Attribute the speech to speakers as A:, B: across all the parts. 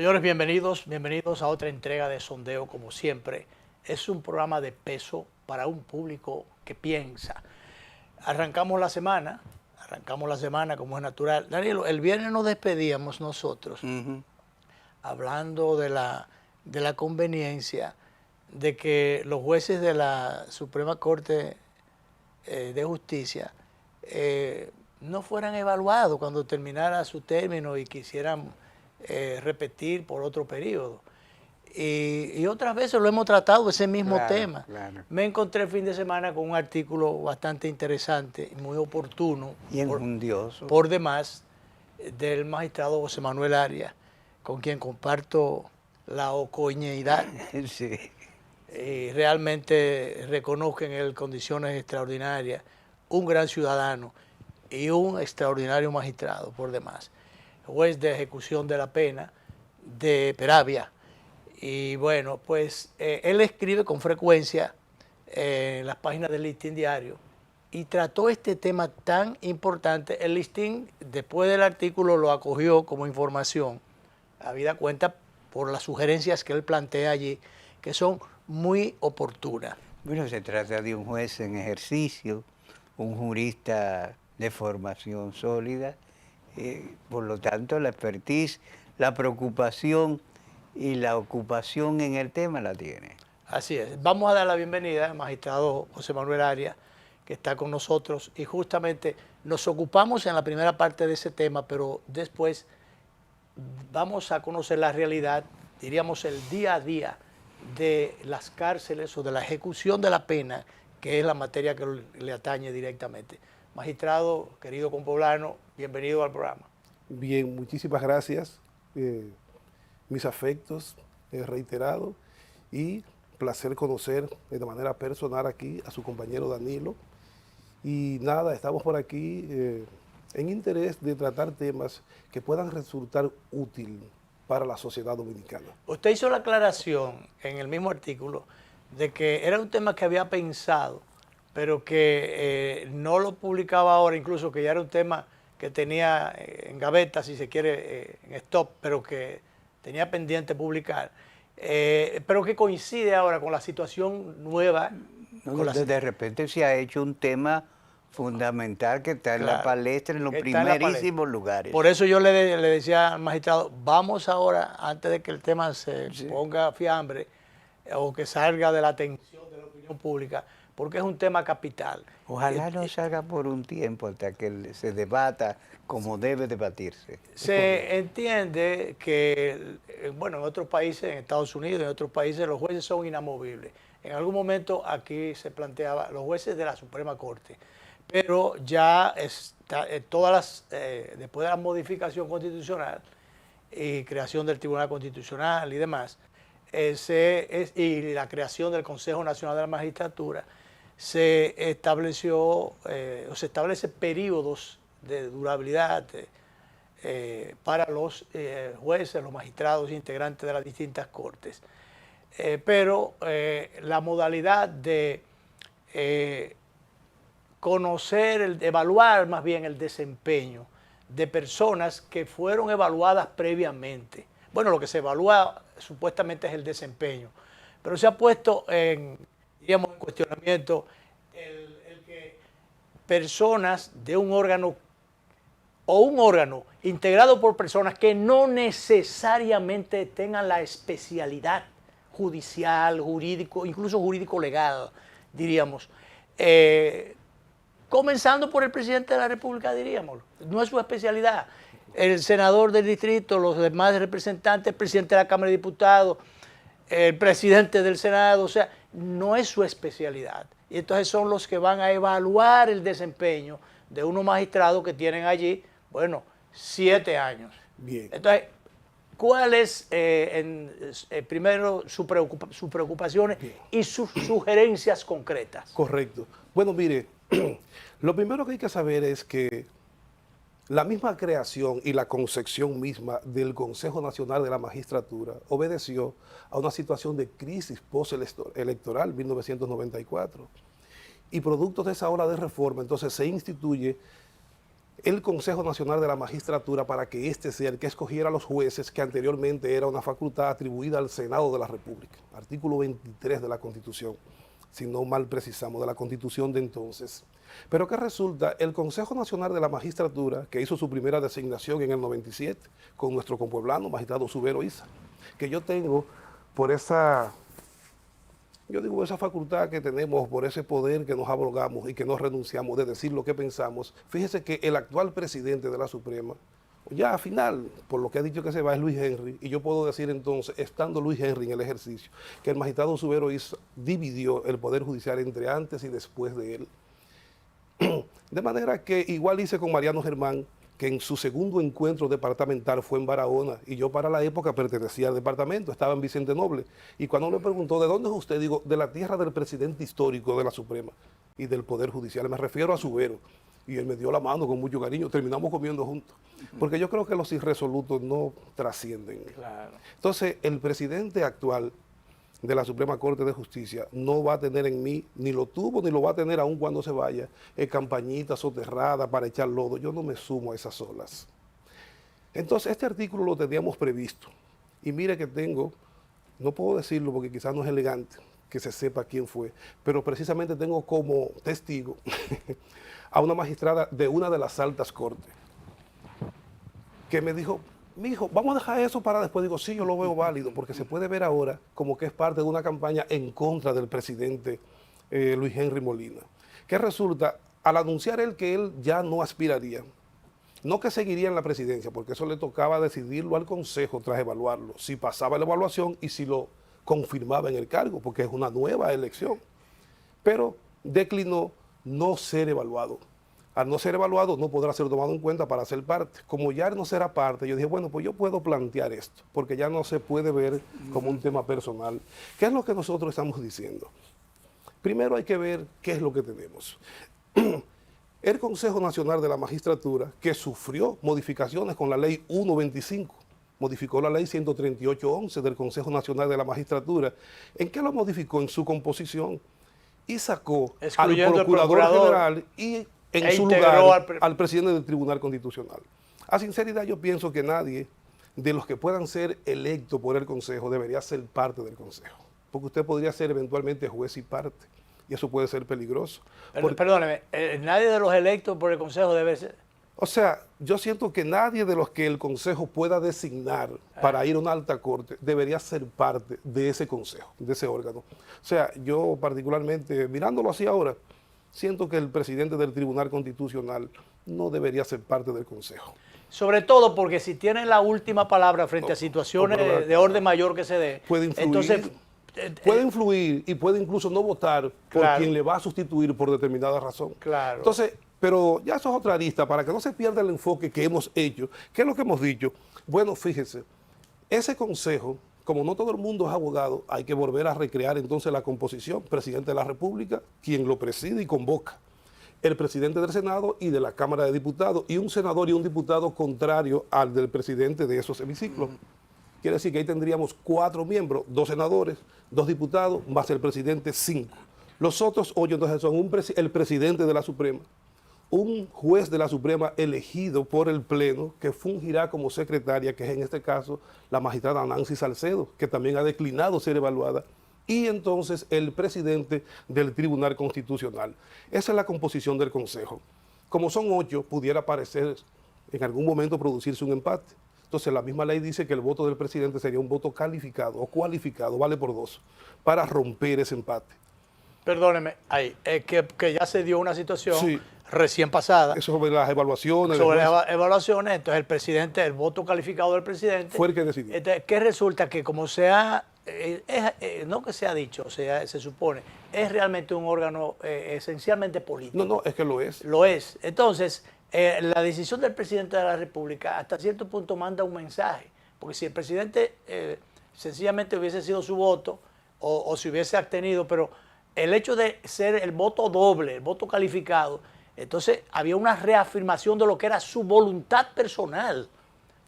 A: Señores, bienvenidos a otra entrega de Sondeo, como siempre. Es un programa de peso para un público que piensa. Arrancamos la semana como es natural. Danilo, el viernes nos despedíamos nosotros, hablando de la conveniencia de que los jueces de la Suprema Corte de Justicia no fueran evaluados cuando terminara su término y quisieran repetir por otro periodo. Y otras veces lo hemos tratado, ese mismo tema.
B: Claro.
A: Me encontré el fin de semana con un artículo bastante interesante, muy oportuno.
B: Y enjundioso.
A: Por demás, del magistrado José Manuel Arias, con quien comparto la ocoñeidad.
B: Sí.
A: Y realmente reconozco en él condiciones extraordinarias, un gran ciudadano y un extraordinario magistrado, por demás. Juez de ejecución de la pena de Peravia. Y bueno, pues él escribe con frecuencia en las páginas del Listín Diario y trató este tema tan importante. El Listín, después del artículo, lo acogió como información, habida cuenta por las sugerencias que él plantea allí, que son muy oportunas.
B: Bueno, se trata de un juez en ejercicio, un jurista de formación sólida, por lo tanto la expertise, la preocupación y la ocupación en el tema la tiene.
A: Así es. Vamos a dar la bienvenida al magistrado José Manuel Arias, que está con nosotros, y justamente nos ocupamos en la primera parte de ese tema, pero después vamos a conocer la realidad, diríamos el día a día de las cárceles o de la ejecución de la pena, que es la materia que le atañe directamente. Magistrado, querido compoblano, bienvenido al programa.
C: Bien, muchísimas gracias. Mis afectos reiterados y placer conocer de manera personal aquí a su compañero Danilo. Y nada, estamos por aquí en interés de tratar temas que puedan resultar útiles para la sociedad dominicana.
A: Usted hizo la aclaración en el mismo artículo de que era un tema que había pensado, pero que no lo publicaba ahora, incluso que ya era un tema que tenía en gaveta, si se quiere, en stop, pero que tenía pendiente publicar, pero que coincide ahora con la situación nueva.
B: No, de repente se ha hecho un tema fundamental que está en la palestra, en los primerísimos lugares.
A: Por eso yo le decía al magistrado, vamos ahora, antes de que el tema se ponga fiambre o que salga de la atención de la opinión pública, porque es un tema capital.
B: Ojalá no salga por un tiempo hasta que se debata como debe debatirse.
A: Se entiende que, bueno, en otros países, en Estados Unidos, en otros países, los jueces son inamovibles. En algún momento aquí se planteaba los jueces de la Suprema Corte, pero ya está, después de la modificación constitucional y creación del Tribunal Constitucional y demás, y la creación del Consejo Nacional de la Magistratura, se establece periodos de durabilidad para los jueces, los magistrados integrantes de las distintas cortes. Pero la modalidad de evaluar más bien el desempeño de personas que fueron evaluadas previamente. Bueno, lo que se evalúa supuestamente es el desempeño, pero se ha puesto en cuestionamiento el que personas de un órgano integrado por personas que no necesariamente tengan la especialidad judicial, jurídico, incluso jurídico-legal, diríamos, comenzando por el presidente de la República, diríamos, no es su especialidad. El senador del distrito, los demás representantes, el presidente de la Cámara de Diputados, el presidente del Senado, o sea, no es su especialidad. Y entonces son los que van a evaluar el desempeño de unos magistrados que tienen allí, bueno, 7 años.
C: Bien.
A: Entonces, ¿cuál es, primero, sus preocupaciones y sus sugerencias concretas?
C: Correcto. Bueno, mire, lo primero que hay que saber es que la misma creación y la concepción misma del Consejo Nacional de la Magistratura obedeció a una situación de crisis postelectoral, 1994. Y producto de esa ola de reforma, entonces se instituye el Consejo Nacional de la Magistratura para que éste sea el que escogiera a los jueces, que anteriormente era una facultad atribuida al Senado de la República. Artículo 23 de la Constitución, si no mal precisamos, de la Constitución de entonces. Pero que resulta, el Consejo Nacional de la Magistratura, que hizo su primera designación en el 97, con nuestro compueblano, magistrado Subero Isa, que yo tengo por esa facultad que tenemos, por ese poder que nos abrogamos y que no renunciamos de decir lo que pensamos. Fíjese que el actual presidente de la Suprema, ya al final, por lo que ha dicho que se va, es Luis Henry, y yo puedo decir entonces, estando Luis Henry en el ejercicio, que el magistrado Subero dividió el Poder Judicial entre antes y después de él. De manera que igual hice con Mariano Germán, que en su segundo encuentro departamental fue en Barahona, y yo para la época pertenecía al departamento, estaba en Vicente Noble, y cuando me preguntó, ¿de dónde es usted? Digo, de la tierra del presidente histórico de la Suprema y del Poder Judicial, me refiero a Subero, y él me dio la mano con mucho cariño, terminamos comiendo juntos, porque yo creo que los irresolutos no trascienden.
A: Claro.
C: Entonces, el presidente actual de la Suprema Corte de Justicia no va a tener en mí, ni lo tuvo, ni lo va a tener aún cuando se vaya, campañitas soterradas para echar lodo. Yo no me sumo a esas olas. Entonces, este artículo lo teníamos previsto. Y mire que tengo, no puedo decirlo porque quizás no es elegante que se sepa quién fue, pero precisamente tengo como testigo a una magistrada de una de las altas cortes, que me dijo, mijo, vamos a dejar eso para después. Digo, sí, yo lo veo válido, porque se puede ver ahora como que es parte de una campaña en contra del presidente Luis Henry Molina. Que resulta, al anunciar él que él ya no aspiraría, no que seguiría en la presidencia, porque eso le tocaba decidirlo al Consejo tras evaluarlo, si pasaba la evaluación y si lo confirmaba en el cargo, porque es una nueva elección. Pero declinó no ser evaluado. Al no ser evaluado, no podrá ser tomado en cuenta para ser parte. Como ya no será parte, yo dije, bueno, pues yo puedo plantear esto, porque ya no se puede ver como un tema personal. ¿Qué es lo que nosotros estamos diciendo? Primero hay que ver qué es lo que tenemos. El Consejo Nacional de la Magistratura, que sufrió modificaciones con la Ley 125, modificó la Ley 138.11 del Consejo Nacional de la Magistratura. ¿En qué lo modificó? En su composición. Y sacó al Procurador General y en su lugar al presidente del Tribunal Constitucional. A sinceridad, yo pienso que nadie de los que puedan ser electos por el Consejo debería ser parte del Consejo, porque usted podría ser eventualmente juez y parte, y eso puede ser peligroso.
A: Perdóneme, nadie de los electos por el Consejo debe ser...
C: O sea, yo siento que nadie de los que el Consejo pueda designar para ir a una alta corte debería ser parte de ese Consejo, de ese órgano. O sea, yo particularmente, mirándolo así ahora, siento que el presidente del Tribunal Constitucional no debería ser parte del Consejo.
A: Sobre todo porque si tienen la última palabra frente a situaciones de orden mayor que se dé,
C: puede influir,
A: entonces...
C: puede influir y puede incluso no votar por quien le va a sustituir por determinada razón.
A: Claro.
C: Entonces, pero ya eso es otra arista, para que no se pierda el enfoque que hemos hecho. ¿Qué es lo que hemos dicho? Bueno, fíjese, ese consejo, como no todo el mundo es abogado, hay que volver a recrear entonces la composición. Presidente de la República, quien lo preside y convoca. El presidente del Senado y de la Cámara de Diputados, y un senador y un diputado contrario al del presidente de esos hemiciclos. Quiere decir que ahí tendríamos 4 miembros, 2 senadores, 2 diputados, más el presidente 5. Los otros 8 entonces son el presidente de la Suprema, un juez de la Suprema elegido por el Pleno, que fungirá como secretaria, que es en este caso la magistrada Nancy Salcedo, que también ha declinado ser evaluada, y entonces el presidente del Tribunal Constitucional. Esa es la composición del Consejo. Como son 8, pudiera parecer en algún momento producirse un empate. Entonces la misma ley dice que el voto del presidente sería un voto calificado o cualificado, vale por 2, para romper ese empate.
A: Perdóneme, ahí, que ya se dio una situación recién pasada.
C: Eso sobre las evaluaciones.
A: Sobre las evaluaciones, entonces el presidente, el voto calificado del presidente.
C: Fue el que decidió.
A: Entonces, ¿qué resulta? Que como se ha, no que se ha dicho, se supone, es realmente un órgano esencialmente político.
C: No, no, es que lo es.
A: Lo es. Entonces, la decisión del presidente de la República hasta cierto punto manda un mensaje, porque si el presidente sencillamente hubiese sido su voto o se hubiese abstenido, pero el hecho de ser el voto doble, el voto calificado, entonces había una reafirmación de lo que era su voluntad personal.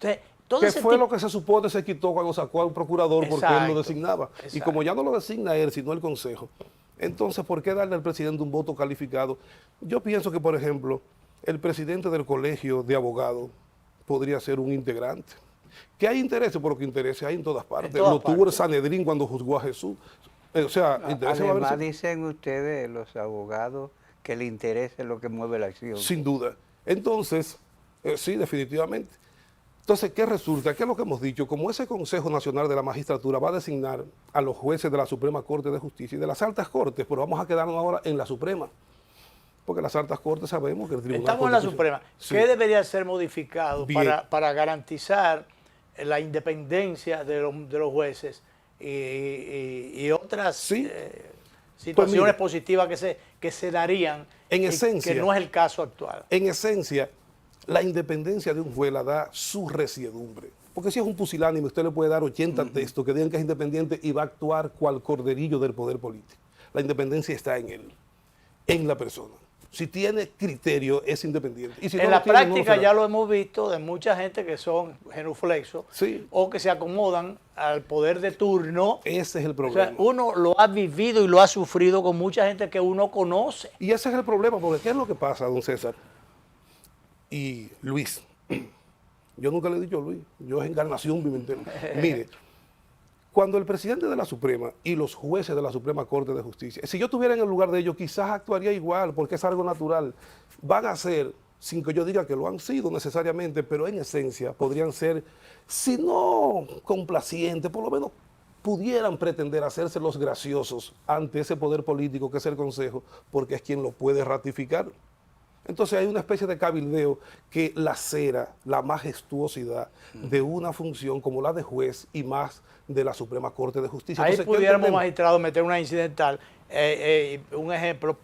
A: Entonces,
C: ¿qué fue lo que se supone se quitó cuando sacó a un procurador? Exacto, porque él lo designaba? Exacto. Y como ya no lo designa él, sino el Consejo, entonces, ¿por qué darle al presidente un voto calificado? Yo pienso que, por ejemplo, el presidente del colegio de abogados podría ser un integrante. Que hay intereses, por lo que intereses hay en todas partes. Lo tuvo el Sanedrín cuando juzgó a Jesús. O sea,
B: además dicen ustedes, los abogados, que el interés es lo que mueve la acción.
C: Sin duda. Entonces, sí, definitivamente. Entonces, ¿qué resulta? ¿Qué es lo que hemos dicho? Como ese Consejo Nacional de la Magistratura va a designar a los jueces de la Suprema Corte de Justicia y de las altas cortes, pero vamos a quedarnos ahora en la Suprema. Porque las altas cortes sabemos que el Tribunal
A: Estamos en la Suprema. Sí. ¿Qué debería ser modificado para garantizar la independencia de los jueces y otras situaciones pues positivas que se darían
C: en esencia,
A: que no es el caso actual?
C: En esencia, la independencia de un juez la da su resiedumbre. Porque si es un pusilánime, usted le puede dar 80 textos que digan que es independiente y va a actuar cual corderillo del poder político. La independencia está en él, en la persona. Si tiene criterio, es independiente. Y si
A: en la práctica ya lo hemos visto de mucha gente que son genuflexos o que se acomodan al poder de turno.
C: Ese es el problema.
A: O sea, uno lo ha vivido y lo ha sufrido con mucha gente que uno conoce.
C: Y ese es el problema, porque ¿qué es lo que pasa, don César? Y Luis, yo nunca le he dicho a Luis, yo es encarnación Pimentel. Mire, cuando el presidente de la Suprema y los jueces de la Suprema Corte de Justicia, si yo estuviera en el lugar de ellos, quizás actuaría igual, porque es algo natural. Van a ser, sin que yo diga que lo han sido necesariamente, pero en esencia podrían ser, si no complacientes, por lo menos pudieran pretender hacerse los graciosos ante ese poder político que es el Consejo, porque es quien lo puede ratificar. Entonces hay una especie de cabildeo que lacera la majestuosidad de una función como la de juez y más de la Suprema Corte de Justicia.
A: Ahí
C: entonces,
A: pudiéramos, magistrado, meter una incidental, un ejemplo,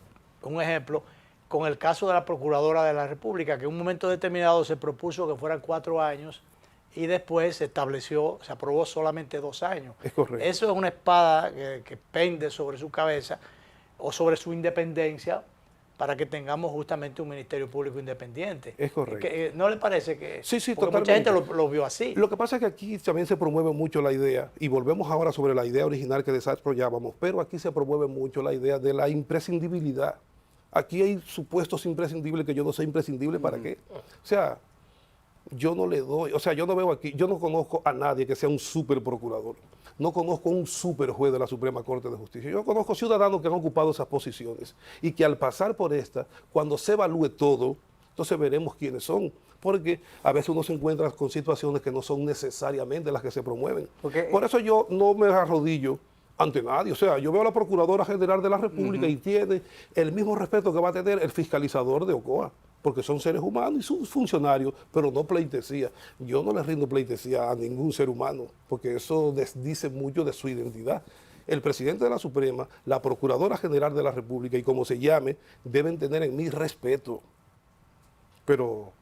A: con el caso de la Procuradora de la República, que en un momento determinado se propuso que fueran 4 años y después se estableció, se aprobó solamente 2 años.
C: Es correcto.
A: Eso es una espada que pende sobre su cabeza o sobre su independencia, para que tengamos justamente un Ministerio Público independiente.
C: Es correcto.
A: ¿No le parece que...?
C: Sí, sí,
A: porque
C: totalmente.
A: mucha gente lo vio así.
C: Lo que pasa es que aquí también se promueve mucho la idea, y volvemos ahora sobre la idea original que desarrollábamos, pero aquí se promueve mucho la idea de la imprescindibilidad. Aquí hay supuestos imprescindibles que yo no sé imprescindible para qué. O sea, yo no le doy, o sea, yo no veo aquí, yo no conozco a nadie que sea un super procurador. No conozco un super juez de la Suprema Corte de Justicia. Yo conozco ciudadanos que han ocupado esas posiciones y que al pasar por esta, cuando se evalúe todo, entonces veremos quiénes son. Porque a veces uno se encuentra con situaciones que no son necesariamente las que se promueven. Por eso yo no me arrodillo ante nadie. O sea, yo veo a la Procuradora General de la República y tiene el mismo respeto que va a tener el fiscalizador de OCOA, porque son seres humanos y son funcionarios, pero no pleitesía. Yo no le rindo pleitesía a ningún ser humano, porque eso dice mucho de su identidad. El presidente de la Suprema, la Procuradora General de la República y como se llame, deben tener en mí respeto. Pero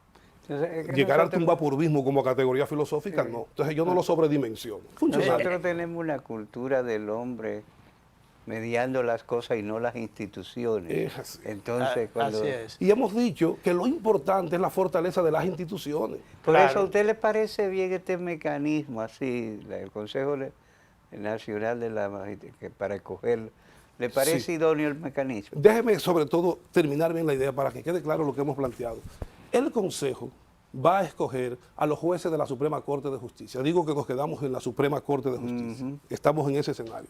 C: llegar al tumbapurbismo como categoría filosófica, no. Entonces yo no lo sobredimensiono.
B: Nosotros tenemos una cultura del hombre mediando las cosas y no las instituciones.
C: Es así.
B: Entonces, cuando...
A: Así es.
C: Y hemos dicho que lo importante es la fortaleza de las instituciones.
B: Por eso, ¿a usted le parece bien este mecanismo así, el Consejo Nacional de la Magistratura, para escogerlo? ¿Le parece idóneo el mecanismo?
C: Déjeme, sobre todo, terminar bien la idea para que quede claro lo que hemos planteado. El Consejo va a escoger a los jueces de la Suprema Corte de Justicia. Digo que nos quedamos en la Suprema Corte de Justicia. Estamos en ese escenario.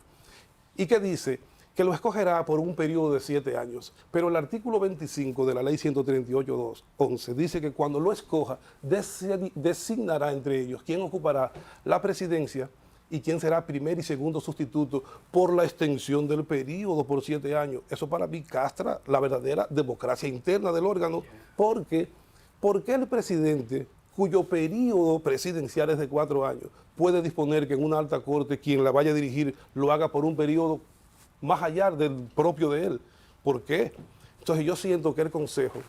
C: Y que dice que lo escogerá por un periodo de 7 años. Pero el artículo 25 de la Ley 138.11 dice que cuando lo escoja, designará entre ellos quién ocupará la presidencia y quién será primer y segundo sustituto por la extensión del periodo por 7 años. Eso para mí castra la verdadera democracia interna del órgano, porque el presidente, cuyo periodo presidencial es de 4 años, puede disponer que en una alta corte quien la vaya a dirigir lo haga por un periodo más allá del propio de él? ¿Por qué? Entonces yo siento que el Consejo,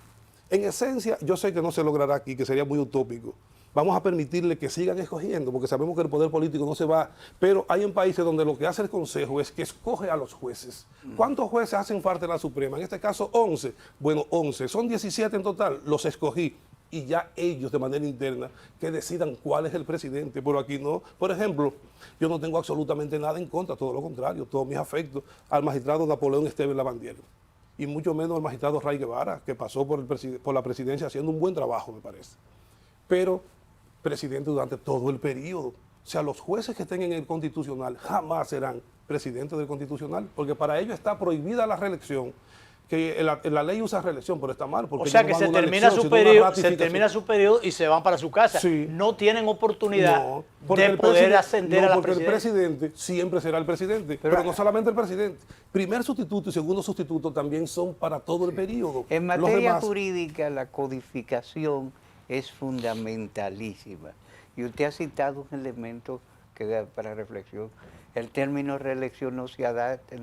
C: en esencia, yo sé que no se logrará aquí, que sería muy utópico. Vamos a permitirle que sigan escogiendo, porque sabemos que el poder político no se va, pero hay en países donde lo que hace el Consejo es que escoge a los jueces. ¿Cuántos jueces hacen parte de la Suprema? En este caso 11. Bueno, 11, son 17 en total, los escogí. Y ya ellos de manera interna que decidan cuál es el presidente, pero aquí no. Por ejemplo, yo no tengo absolutamente nada en contra, todo lo contrario, todos mis afectos al magistrado Napoleón Esteves Lavandiero. y mucho menos el magistrado Ray Guevara, que pasó por la presidencia haciendo un buen trabajo, me parece. Pero presidente durante todo el periodo. O sea, los jueces que estén en el Constitucional jamás serán presidentes del Constitucional, porque para ellos está prohibida la reelección. Que la ley usa reelección, pero está mal. Porque
A: o sea que se termina su periodo y se van para su casa.
C: Sí.
A: No tienen oportunidad de poder ascender a la
C: porque
A: presidencia.
C: el presidente siempre será el presidente, pero no solamente el presidente. Primer sustituto y segundo sustituto también son para todo el periodo.
B: En materia jurídica, la codificación es fundamentalísima. Y usted ha citado un elemento que da para reflexión. El término reelección no se adapta.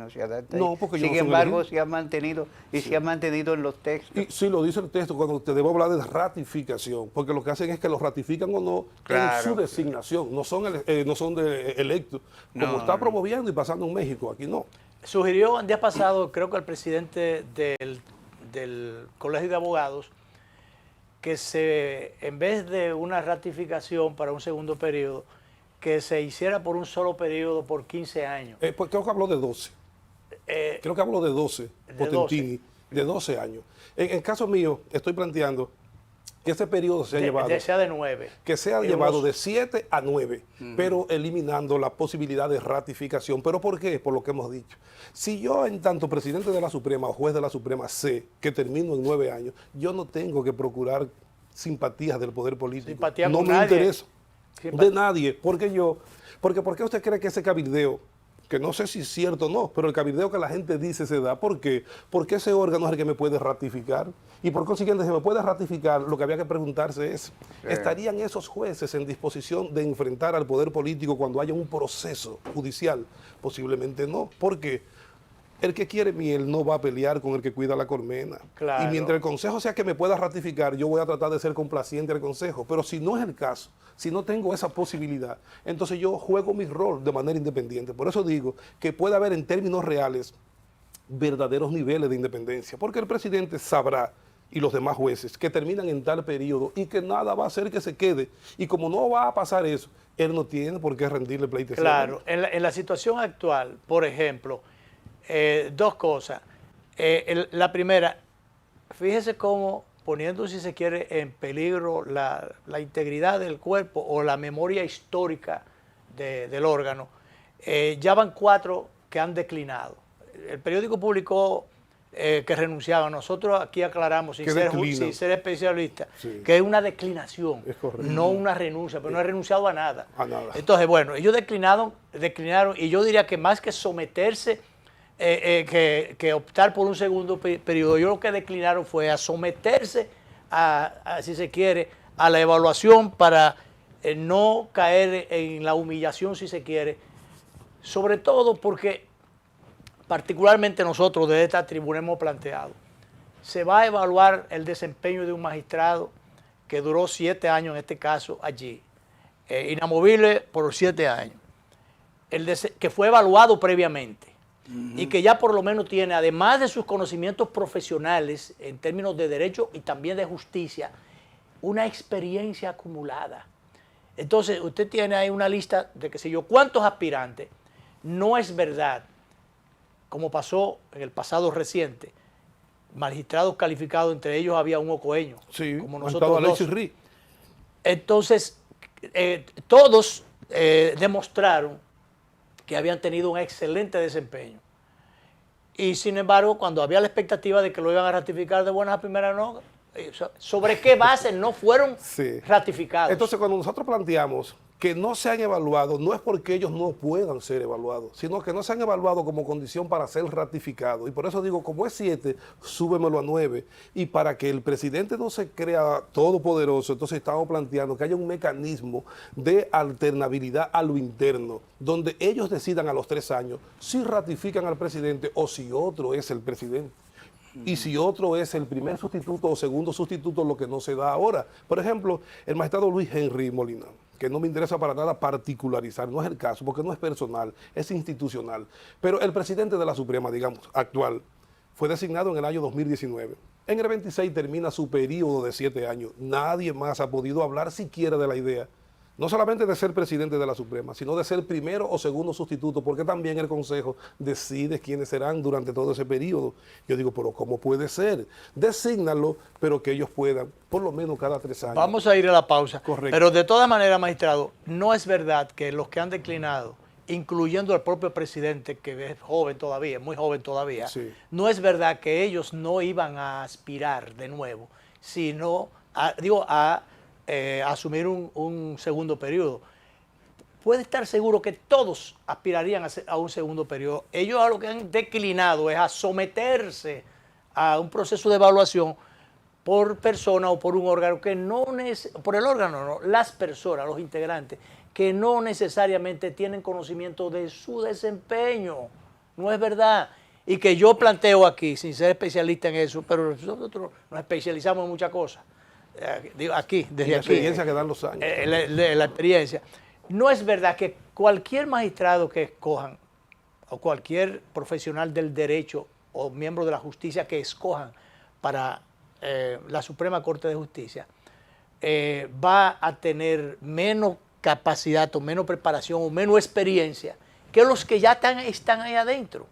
C: No, porque
B: sin embargo, se ha mantenido y se ha mantenido en los textos.
C: Y sí, lo dice el texto cuando te debo hablar de ratificación, porque lo que hacen es que lo ratifican o no en su designación, no son de electos, como está promoviendo y pasando en México, aquí no.
A: Sugirió el día pasado, creo que el presidente del Colegio de Abogados, que en vez de una ratificación para un segundo periodo, que se hiciera por un solo periodo por 15 años.
C: Pues creo que habló de 12. Creo que habló de 12, Potentini, de 12 años. En el caso mío, estoy planteando que ese periodo sea llevado...
A: sea de 9.
C: Que sea llevado de 7 a 9, pero eliminando la posibilidad de ratificación. ¿Pero por qué? Por lo que hemos dicho. Si yo, en tanto presidente de la Suprema o juez de la Suprema, sé que termino en 9 años, yo no tengo que procurar simpatías del poder político.
A: Simpatía
C: no
A: con
C: me
A: nadie.
C: interesa. De nadie. ¿Por qué usted cree que ese cabildeo, que no sé si es cierto o no, pero el cabildeo que la gente dice se da? ¿Por qué? Porque ese órgano es el que me puede ratificar. Y por consiguiente, si me puede ratificar, lo que había que preguntarse es, ¿estarían esos jueces en disposición de enfrentar al poder político cuando haya un proceso judicial? Posiblemente no. ¿Por qué? El que quiere miel no va a pelear con el que cuida la colmena.
A: Claro.
C: Y mientras el consejo sea que me pueda ratificar, yo voy a tratar de ser complaciente al consejo. Pero si no es el caso, si no tengo esa posibilidad, entonces yo juego mi rol de manera independiente. Por eso digo que puede haber en términos reales verdaderos niveles de independencia. Porque el presidente sabrá, y los demás jueces, que terminan en tal periodo y que nada va a hacer que se quede. Y como no va a pasar eso, él no tiene por qué rendirle pleitesía.
A: Claro. En la situación actual, por ejemplo, dos cosas. La primera, fíjese cómo, poniendo, si se quiere, en peligro la integridad del cuerpo o la memoria histórica del órgano, ya van 4 que han declinado. El periódico publicó que renunciaban. Nosotros aquí aclaramos, sin ser especialistas, que es una declinación, no una renuncia, pero no he renunciado a nada. Entonces, bueno, ellos declinaron, y yo diría que más que someterse, que optar por un segundo periodo, yo lo que declinaron fue a someterse a, si se quiere, a la evaluación para no caer en la humillación, si se quiere, sobre todo porque particularmente nosotros desde esta tribuna hemos planteado, se va a evaluar el desempeño de un magistrado que duró 7 años en este caso allí, inamovible por 7 años, que fue evaluado previamente. Y que ya por lo menos tiene, además de sus conocimientos profesionales en términos de derecho y también de justicia, una experiencia acumulada. Entonces, usted tiene ahí una lista de qué sé yo, cuántos aspirantes. No es verdad, como pasó en el pasado reciente, magistrados calificados, entre ellos había un ocoeño,
C: sí,
A: como nosotros dos.
C: Rí.
A: Entonces, todos demostraron que habían tenido un excelente desempeño. Y sin embargo, cuando había la expectativa de que lo iban a ratificar de buenas a primeras, no, ¿sobre qué base no fueron ratificados?
C: Entonces, cuando nosotros planteamos que no se han evaluado, no es porque ellos no puedan ser evaluados, sino que no se han evaluado como condición para ser ratificados. Y por eso digo, como es 7, súbemelo a 9. Y para que el presidente no se crea todopoderoso, entonces estamos planteando que haya un mecanismo de alternabilidad a lo interno, donde ellos decidan a los 3 años si ratifican al presidente o si otro es el presidente. Y si otro es el primer sustituto o segundo sustituto, lo que no se da ahora. Por ejemplo, el magistrado Luis Henry Molina, que no me interesa para nada particularizar, no es el caso, porque no es personal, es institucional. Pero el presidente de la Suprema, digamos, actual, fue designado en el año 2019. En el 26 termina su periodo de 7 años. Nadie más ha podido hablar siquiera de la idea no solamente de ser presidente de la Suprema, sino de ser primero o segundo sustituto, porque también el Consejo decide quiénes serán durante todo ese periodo. Yo digo, pero ¿cómo puede ser? Desígnalo, pero que ellos puedan, por lo menos cada 3 años.
A: Vamos a ir a la pausa.
C: Correcto.
A: Pero de todas maneras, magistrado, no es verdad que los que han declinado, incluyendo al propio presidente, que es joven todavía, muy joven todavía,
C: Sí.
A: no es verdad que ellos no iban a aspirar de nuevo, sino a asumir un segundo periodo. Puede estar seguro que todos aspirarían a un segundo periodo. Ellos a lo que han declinado es a someterse a un proceso de evaluación por persona o por un órgano que no por el órgano, no, las personas, los integrantes, que no necesariamente tienen conocimiento de su desempeño. No es verdad. Y que yo planteo aquí, sin ser especialista en eso, pero nosotros nos especializamos en muchas cosas. Digo, aquí, desde
C: Y la
A: aquí.
C: experiencia que dan los años.
A: La experiencia. No es verdad que cualquier magistrado que escojan, o cualquier profesional del derecho o miembro de la justicia que escojan para la Suprema Corte de Justicia, va a tener menos capacidad o menos preparación o menos experiencia que los que ya están ahí adentro.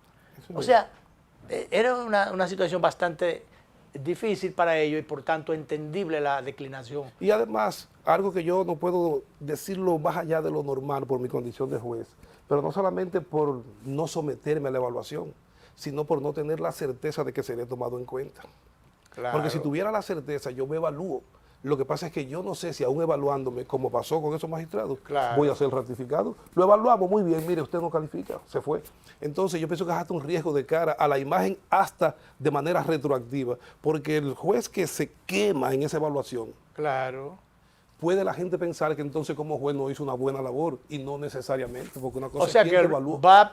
A: O sea, era una situación bastante difícil para ellos y por tanto entendible la declinación.
C: Y además, algo que yo no puedo decirlo más allá de lo normal por mi condición de juez, pero no solamente por no someterme a la evaluación, sino por no tener la certeza de que seré tomado en cuenta.
A: Claro.
C: Porque si tuviera la certeza, yo me evalúo. Lo que pasa es que yo no sé si aún evaluándome, como pasó con esos magistrados,
A: Claro.
C: voy a ser ratificado. Lo evaluamos muy bien, mire, usted no califica, se fue. Entonces yo pienso que es hasta un riesgo de cara a la imagen hasta de manera retroactiva, porque el juez que se quema en esa evaluación,
A: Claro.
C: puede la gente pensar que entonces como juez no hizo una buena labor y no necesariamente, porque una cosa
A: O sea
C: es
A: que
C: quién te evalúa.
A: va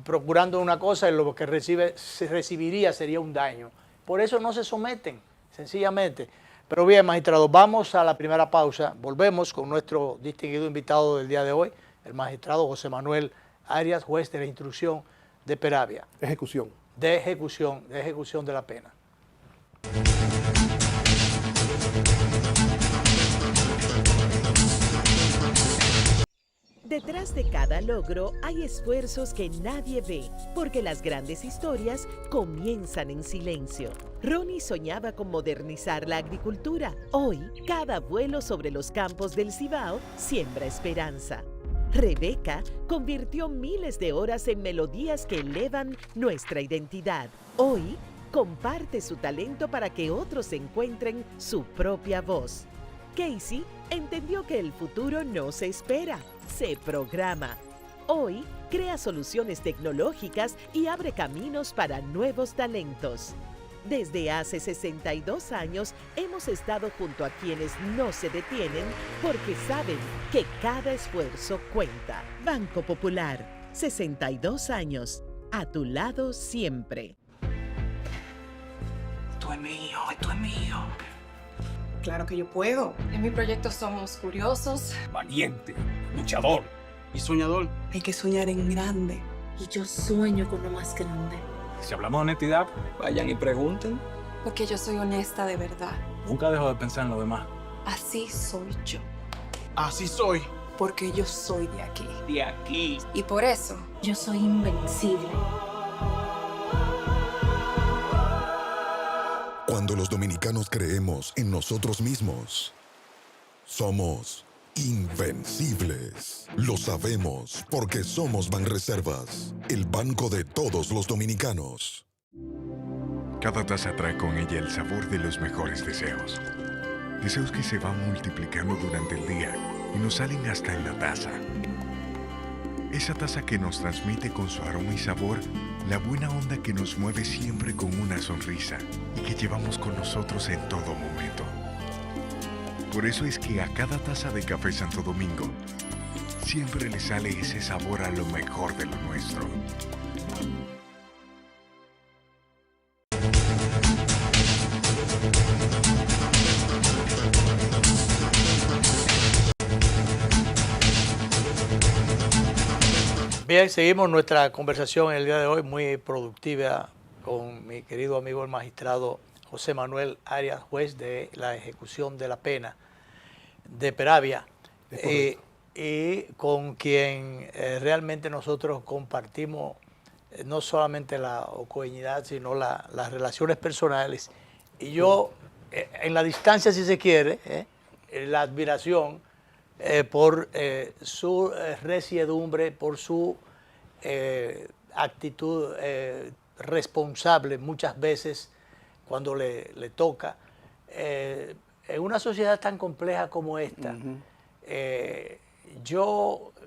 A: procurando una cosa y lo que recibiría sería un daño. Por eso no se someten, sencillamente. Pero bien, magistrado, vamos a la primera pausa. Volvemos con nuestro distinguido invitado del día de hoy, el magistrado José Manuel Arias, juez de la instrucción de Peravia,
C: Ejecución.
A: de ejecución de la pena.
D: Detrás de cada logro hay esfuerzos que nadie ve, porque las grandes historias comienzan en silencio. Ronnie soñaba con modernizar la agricultura. Hoy, cada vuelo sobre los campos del Cibao siembra esperanza. Rebeca convirtió miles de horas en melodías que elevan nuestra identidad. Hoy, comparte su talento para que otros encuentren su propia voz. Casey entendió que el futuro no se espera, se programa. Hoy, crea soluciones tecnológicas y abre caminos para nuevos talentos. Desde hace 62 años hemos estado junto a quienes no se detienen porque saben que cada esfuerzo cuenta. Banco Popular, 62 años, a tu lado siempre.
E: Esto es mío, esto es mío.
F: Claro que yo puedo.
E: En mi proyecto somos curiosos.
G: Valiente, luchador y soñador.
F: Hay que soñar en grande.
H: Y yo sueño con lo más grande.
G: Si hablamos de honestidad, vayan y pregunten.
E: Porque yo soy honesta de verdad.
G: Nunca dejo de pensar en lo demás.
E: Así soy yo.
G: Así soy.
E: Porque yo soy de aquí.
G: De aquí.
E: Y por eso,
H: Yo soy invencible.
I: Cuando los dominicanos creemos en nosotros mismos, somos invencibles. Lo sabemos porque somos Banreservas, el banco de todos los dominicanos.
J: Cada taza trae con ella el sabor de los mejores deseos. Deseos que se van multiplicando durante el día y nos salen hasta en la taza. Esa taza que nos transmite con su aroma y sabor la buena onda que nos mueve siempre con una sonrisa y que llevamos con nosotros en todo momento. Por eso es que a cada taza de café Santo Domingo siempre le sale ese sabor a lo mejor de lo nuestro.
A: Bien, seguimos nuestra conversación en el día de hoy, muy productiva, con mi querido amigo el magistrado José Manuel Arias, juez de la ejecución de la pena de Peravia. y con quien realmente nosotros compartimos no solamente la comunidad, sino las relaciones personales. Y yo, en la distancia, si se quiere, la admiración por su resiedumbre, por su actitud responsable muchas veces cuando le toca. En una sociedad tan compleja como esta,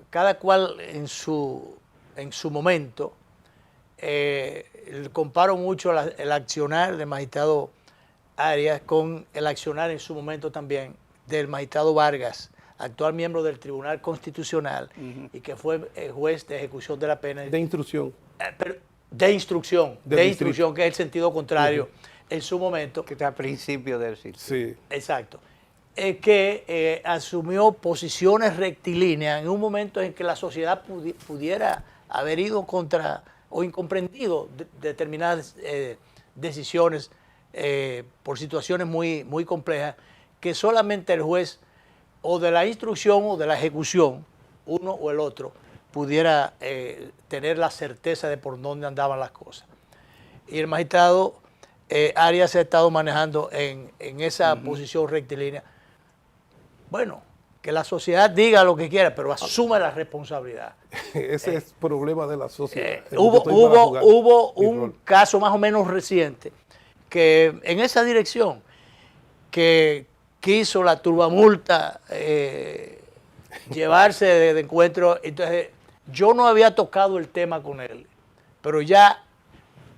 A: cada cual en su momento, comparo mucho el accionar del magistrado Arias con el accionar en su momento también del magistrado Vargas, actual miembro del Tribunal Constitucional y que fue juez de ejecución de la pena.
C: De instrucción.
A: De instrucción, que es el sentido contrario en su momento.
B: Que está a principio del sistema.
C: Sí.
A: Exacto. Que asumió posiciones rectilíneas en un momento en que la sociedad pudiera haber ido contra o incomprendido determinadas decisiones por situaciones muy, muy complejas, que solamente el juez o de la instrucción o de la ejecución, uno o el otro, pudiera tener la certeza de por dónde andaban las cosas. Y el magistrado Arias se ha estado manejando en esa posición rectilínea. Bueno, que la sociedad diga lo que quiera, pero asume la responsabilidad.
C: Ese es el problema de la sociedad.
A: Hubo un caso más o menos reciente que en esa dirección que quiso la turbamulta llevarse de encuentro. Entonces, yo no había tocado el tema con él, pero ya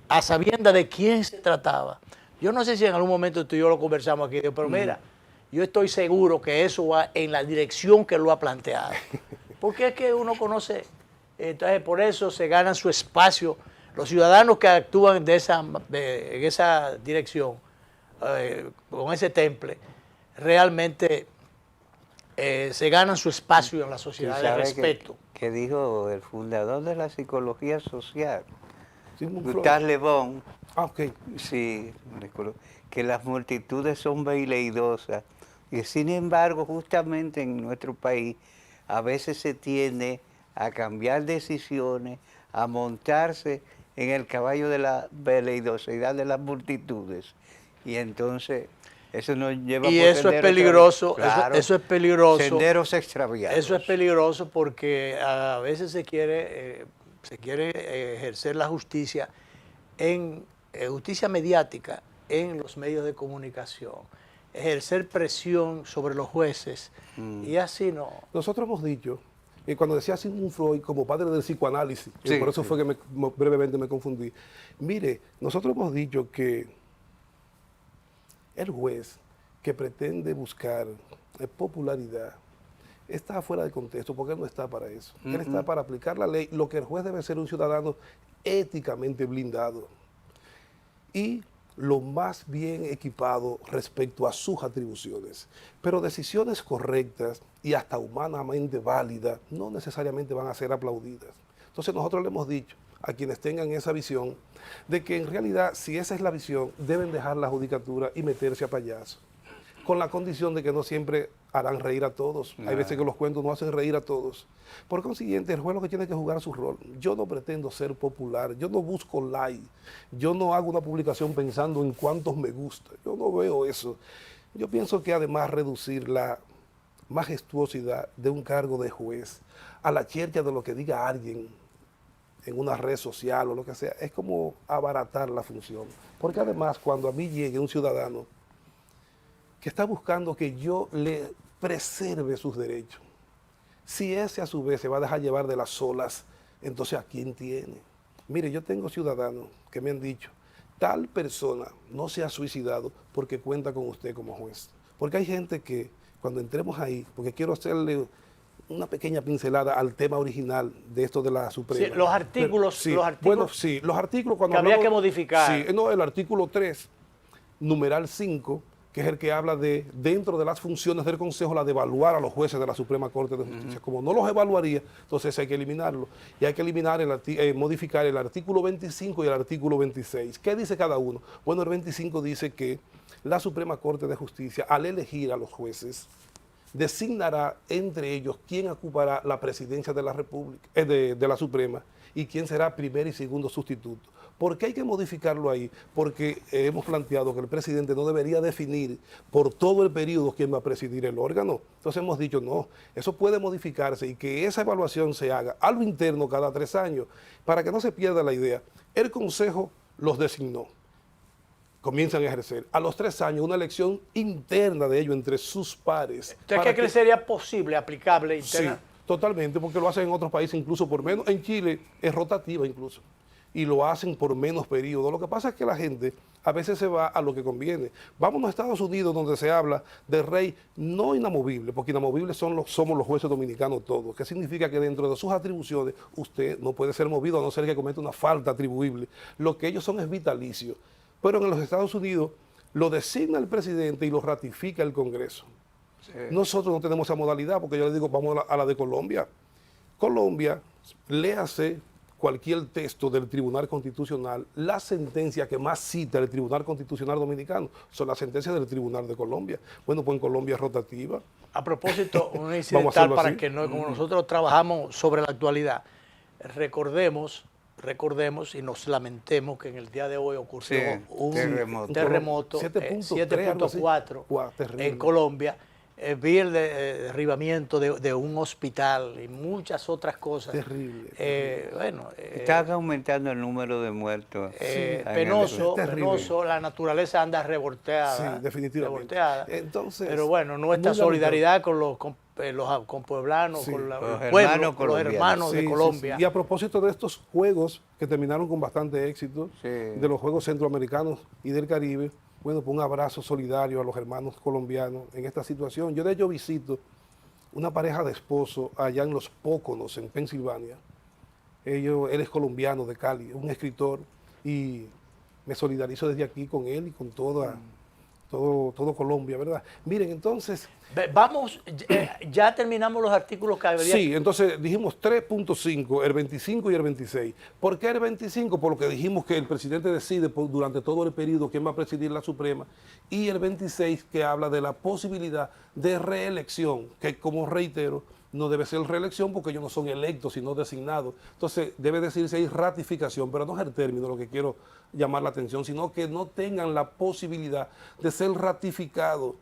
A: a sabiendas de quién se trataba, yo no sé si en algún momento tú y yo lo conversamos aquí, pero mira, yo estoy seguro que eso va en la dirección que lo ha planteado, porque es que uno conoce, entonces por eso se ganan su espacio los ciudadanos que actúan en esa dirección, con ese temple, realmente se ganan su espacio en la sociedad de respeto.
B: Que dijo el fundador de la psicología social,
C: Gustave
B: Le Bon,
C: sí,
B: que las multitudes son veleidosas y sin embargo justamente en nuestro país a veces se tiende a cambiar decisiones, a montarse en el caballo de la veleidosidad de las multitudes y entonces eso nos lleva
A: y eso es peligroso, claro, eso es peligroso.
B: Senderos extraviados.
A: Eso es peligroso porque a veces se quiere ejercer la justicia justicia mediática en los medios de comunicación, ejercer presión sobre los jueces y así no.
C: Nosotros hemos dicho, cuando decía Sigmund Freud como padre del psicoanálisis, por eso fue que brevemente me confundí. Mire, nosotros hemos dicho que el juez que pretende buscar popularidad está fuera de contexto porque él no está para eso. Él está para aplicar la ley. Lo que el juez debe ser un ciudadano éticamente blindado y lo más bien equipado respecto a sus atribuciones. Pero decisiones correctas y hasta humanamente válidas no necesariamente van a ser aplaudidas. Entonces nosotros le hemos dicho a quienes tengan esa visión de que en realidad, si esa es la visión, deben dejar la judicatura y meterse a payaso, con la condición de que no siempre harán reír a todos. Hay veces que los cuentos no hacen reír a todos. Por consiguiente, el juez lo que tiene que jugar su rol. Yo no pretendo ser popular, yo no busco like, yo no hago una publicación pensando en cuántos me gusta, yo no veo eso. Yo pienso que además reducir la majestuosidad de un cargo de juez a la chercha de lo que diga alguien en una red social o lo que sea, es como abaratar la función. Porque además, cuando a mí llegue un ciudadano que está buscando que yo le preserve sus derechos, si ese a su vez se va a dejar llevar de las olas, entonces ¿a quién tiene? Mire, yo tengo ciudadanos que me han dicho, tal persona no se ha suicidado porque cuenta con usted como juez. Porque hay gente que, cuando entremos ahí, porque quiero hacerle una pequeña pincelada al tema original de esto de la Suprema.
A: Sí, los artículos.
C: Bueno, sí, los artículos cuando
A: que habría que modificar.
C: Sí, no, el artículo 3, numeral 5, que es el que habla de, dentro de las funciones del Consejo, la de evaluar a los jueces de la Suprema Corte de Justicia. Como no los evaluaría, entonces hay que eliminarlo. Y hay que eliminar modificar el artículo 25 y el artículo 26. ¿Qué dice cada uno? Bueno, el 25 dice que la Suprema Corte de Justicia, al elegir a los jueces, designará entre ellos quién ocupará la presidencia de la República, de la Suprema, y quién será primer y segundo sustituto. ¿Por qué hay que modificarlo ahí? Porque hemos planteado que el presidente no debería definir por todo el periodo quién va a presidir el órgano. Entonces hemos dicho, no, eso puede modificarse y que esa evaluación se haga a lo interno cada 3 años, para que no se pierda la idea. El Consejo los designó, comienzan a ejercer. A los 3 años, una elección interna de ellos entre sus pares.
A: ¿Usted cree que sería posible, aplicable interna?
C: Sí, totalmente, porque lo hacen en otros países incluso por menos. En Chile es rotativa incluso, y lo hacen por menos periodo. Lo que pasa es que la gente a veces se va a lo que conviene. Vámonos a Estados Unidos, donde se habla de rey no inamovible, porque inamovibles somos los jueces dominicanos todos, que significa que dentro de sus atribuciones usted no puede ser movido a no ser que cometa una falta atribuible. Lo que ellos son es vitalicio. Pero en los Estados Unidos lo designa el presidente y lo ratifica el Congreso. Sí. Nosotros no tenemos esa modalidad, porque yo le digo, vamos a la de Colombia. Colombia, léase cualquier texto del Tribunal Constitucional, la sentencia que más cita el Tribunal Constitucional Dominicano son las sentencias del Tribunal de Colombia. Bueno, pues en Colombia es rotativa.
A: A propósito, un incidental para que no, como nosotros trabajamos sobre la actualidad, recordemos y nos lamentemos que en el día de hoy ocurrió un terremoto 7.4 en Colombia. Vi el derribamiento de un hospital y muchas otras cosas.
B: Terrible.
A: Bueno,
B: está aumentando el número de muertos.
A: Penoso, la naturaleza anda revolteada.
C: Sí, definitivamente. Entonces,
A: pero bueno, nuestra solidaridad con los pueblanos, sí, con los hermanos de Colombia.
C: Sí. Y a propósito de estos juegos que terminaron con bastante éxito, de los Juegos Centroamericanos y del Caribe, bueno, pues un abrazo solidario a los hermanos colombianos en esta situación. Yo de hecho visito una pareja de esposos allá en Los Póconos, en Pensilvania. Él es colombiano de Cali, un escritor, y me solidarizo desde aquí con él y con todo Colombia, ¿verdad? Miren, entonces...
A: Vamos, ya terminamos los artículos que habría...
C: Sí, entonces dijimos 3.5, el 25 y el 26. ¿Por qué el 25? Por lo que dijimos que el presidente decide durante todo el periodo quién va a presidir la Suprema, y el 26 que habla de la posibilidad de reelección, que como reitero, no debe ser reelección porque ellos no son electos, sino designados. Entonces debe decirse ahí ratificación, pero no es el término lo que quiero llamar la atención, sino que no tengan la posibilidad de ser ratificados.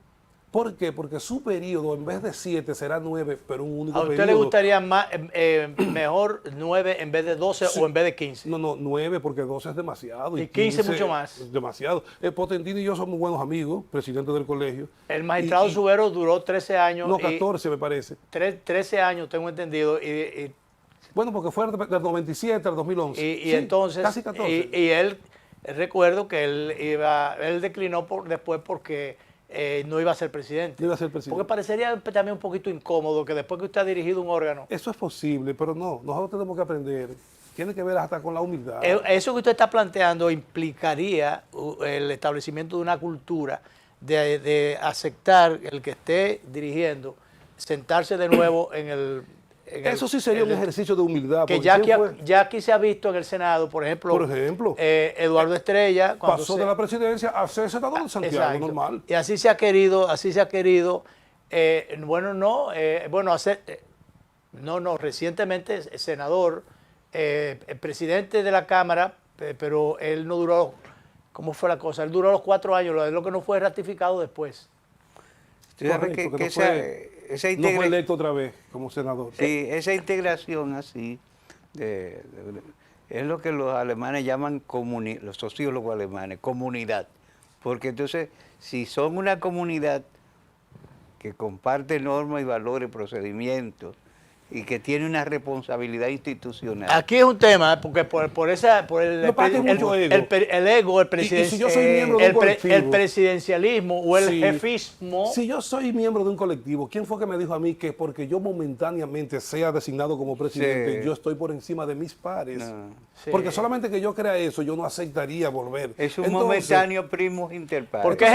C: ¿Por qué? Porque su periodo en vez de 7 será 9, pero un único periodo.
A: ¿A usted le gustaría mejor 9 en vez de 12 o en vez de 15?
C: No, 9 porque 12 es demasiado.
A: Y 15 mucho más.
C: Es demasiado. Potentino y yo somos buenos amigos, presidente del colegio.
A: El magistrado Subero duró 13 años.
C: No, 14 me parece.
A: 13 años tengo entendido.
C: Bueno, porque fue del 97 al 2011.
A: Y entonces, casi 14. Y él, recuerdo que él declinó después porque... no iba a ser presidente.
C: No iba a ser presidente.
A: Porque parecería también un poquito incómodo que después que usted ha dirigido un órgano...
C: Eso es posible, pero no. Nosotros tenemos que aprender. Tiene que ver hasta con la humildad.
A: Eso que usted está planteando implicaría el establecimiento de una cultura de aceptar el que esté dirigiendo, sentarse de nuevo en el...
C: Eso sí sería un ejercicio de humildad.
A: Que ya aquí se ha visto en el Senado, por ejemplo Eduardo Estrella...
C: Pasó de la presidencia a ser senador de Santiago, exacto, normal.
A: Y así se ha querido, recientemente senador, presidente de la Cámara, pero él no duró, ¿cómo fue la cosa? Él duró los 4 años, lo que no fue ratificado después.
C: Correcto, no fue electo otra vez como senador.
B: Sí, esa integración así es lo que los alemanes llaman, los sociólogos alemanes, comunidad. Porque entonces, si son una comunidad que comparte normas y valores, procedimientos, y que tiene una responsabilidad institucional.
A: Aquí es un tema, porque por el ego, el presidencialismo o el jefismo.
C: Si yo soy miembro de un colectivo, ¿quién fue que me dijo a mí que porque yo momentáneamente sea designado como presidente, yo estoy por encima de mis pares? No. Porque solamente que yo crea eso, yo no aceptaría volver.
B: Es un momentáneo primus inter pares.
A: Porque es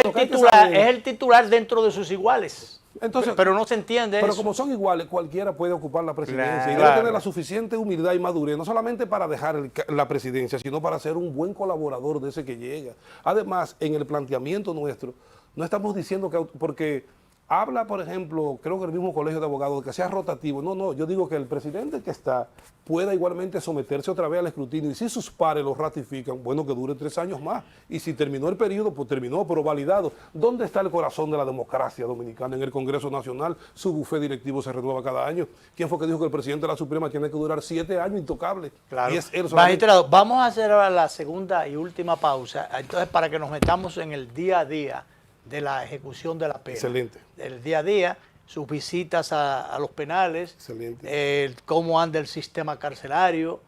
A: el titular dentro de sus iguales.
C: Entonces,
A: pero no se entiende
C: pero
A: eso.
C: Como son iguales, cualquiera puede ocupar la presidencia. Y debe tener la suficiente humildad y madurez, no solamente para dejar la presidencia, sino para ser un buen colaborador de ese que llega. Además, en el planteamiento nuestro, no estamos diciendo que... Porque Habla, por ejemplo, creo que el mismo colegio de abogados, de que sea rotativo. No, yo digo que el presidente que está pueda igualmente someterse otra vez al escrutinio y si sus pares lo ratifican, bueno, que dure 3 años más. Y si terminó el periodo, pues terminó, pero validado. ¿Dónde está el corazón de la democracia dominicana? En el Congreso Nacional, su bufé directivo se renueva cada año. ¿Quién fue que dijo que el presidente de la Suprema tiene que durar 7 años intocable?
A: Claro.
C: Y es él solamente.
A: Magistrado, vamos a hacer ahora la segunda y última pausa, entonces para que nos metamos en el día a día de la ejecución de la pena.
C: Excelente.
A: El día a día, sus visitas a los penales,
C: excelente,
A: cómo anda el sistema carcelario,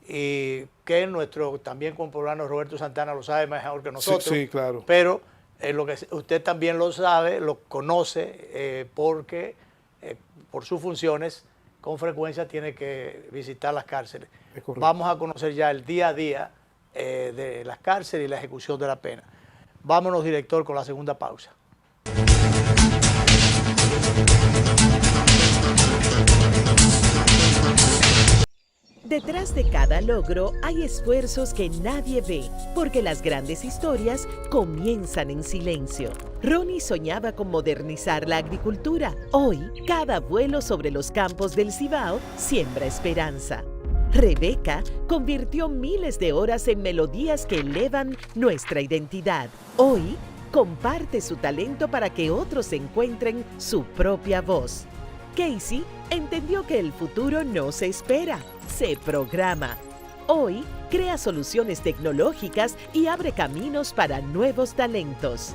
A: y que nuestro también compoblano Roberto Santana lo sabe mejor que nosotros.
C: Sí, claro.
A: Pero lo que usted también lo sabe, lo conoce, porque por sus funciones con frecuencia tiene que visitar las cárceles. Vamos a conocer ya el día a día de las cárceles y la ejecución de la pena. Vámonos, director, con la segunda pausa.
D: Detrás de cada logro hay esfuerzos que nadie ve, porque las grandes historias comienzan en silencio. Ronnie soñaba con modernizar la agricultura. Hoy, cada vuelo sobre los campos del Cibao siembra esperanza. Rebeca convirtió miles de horas en melodías que elevan nuestra identidad. Hoy, comparte su talento para que otros encuentren su propia voz. Casey entendió que el futuro no se espera, se programa. Hoy, crea soluciones tecnológicas y abre caminos para nuevos talentos.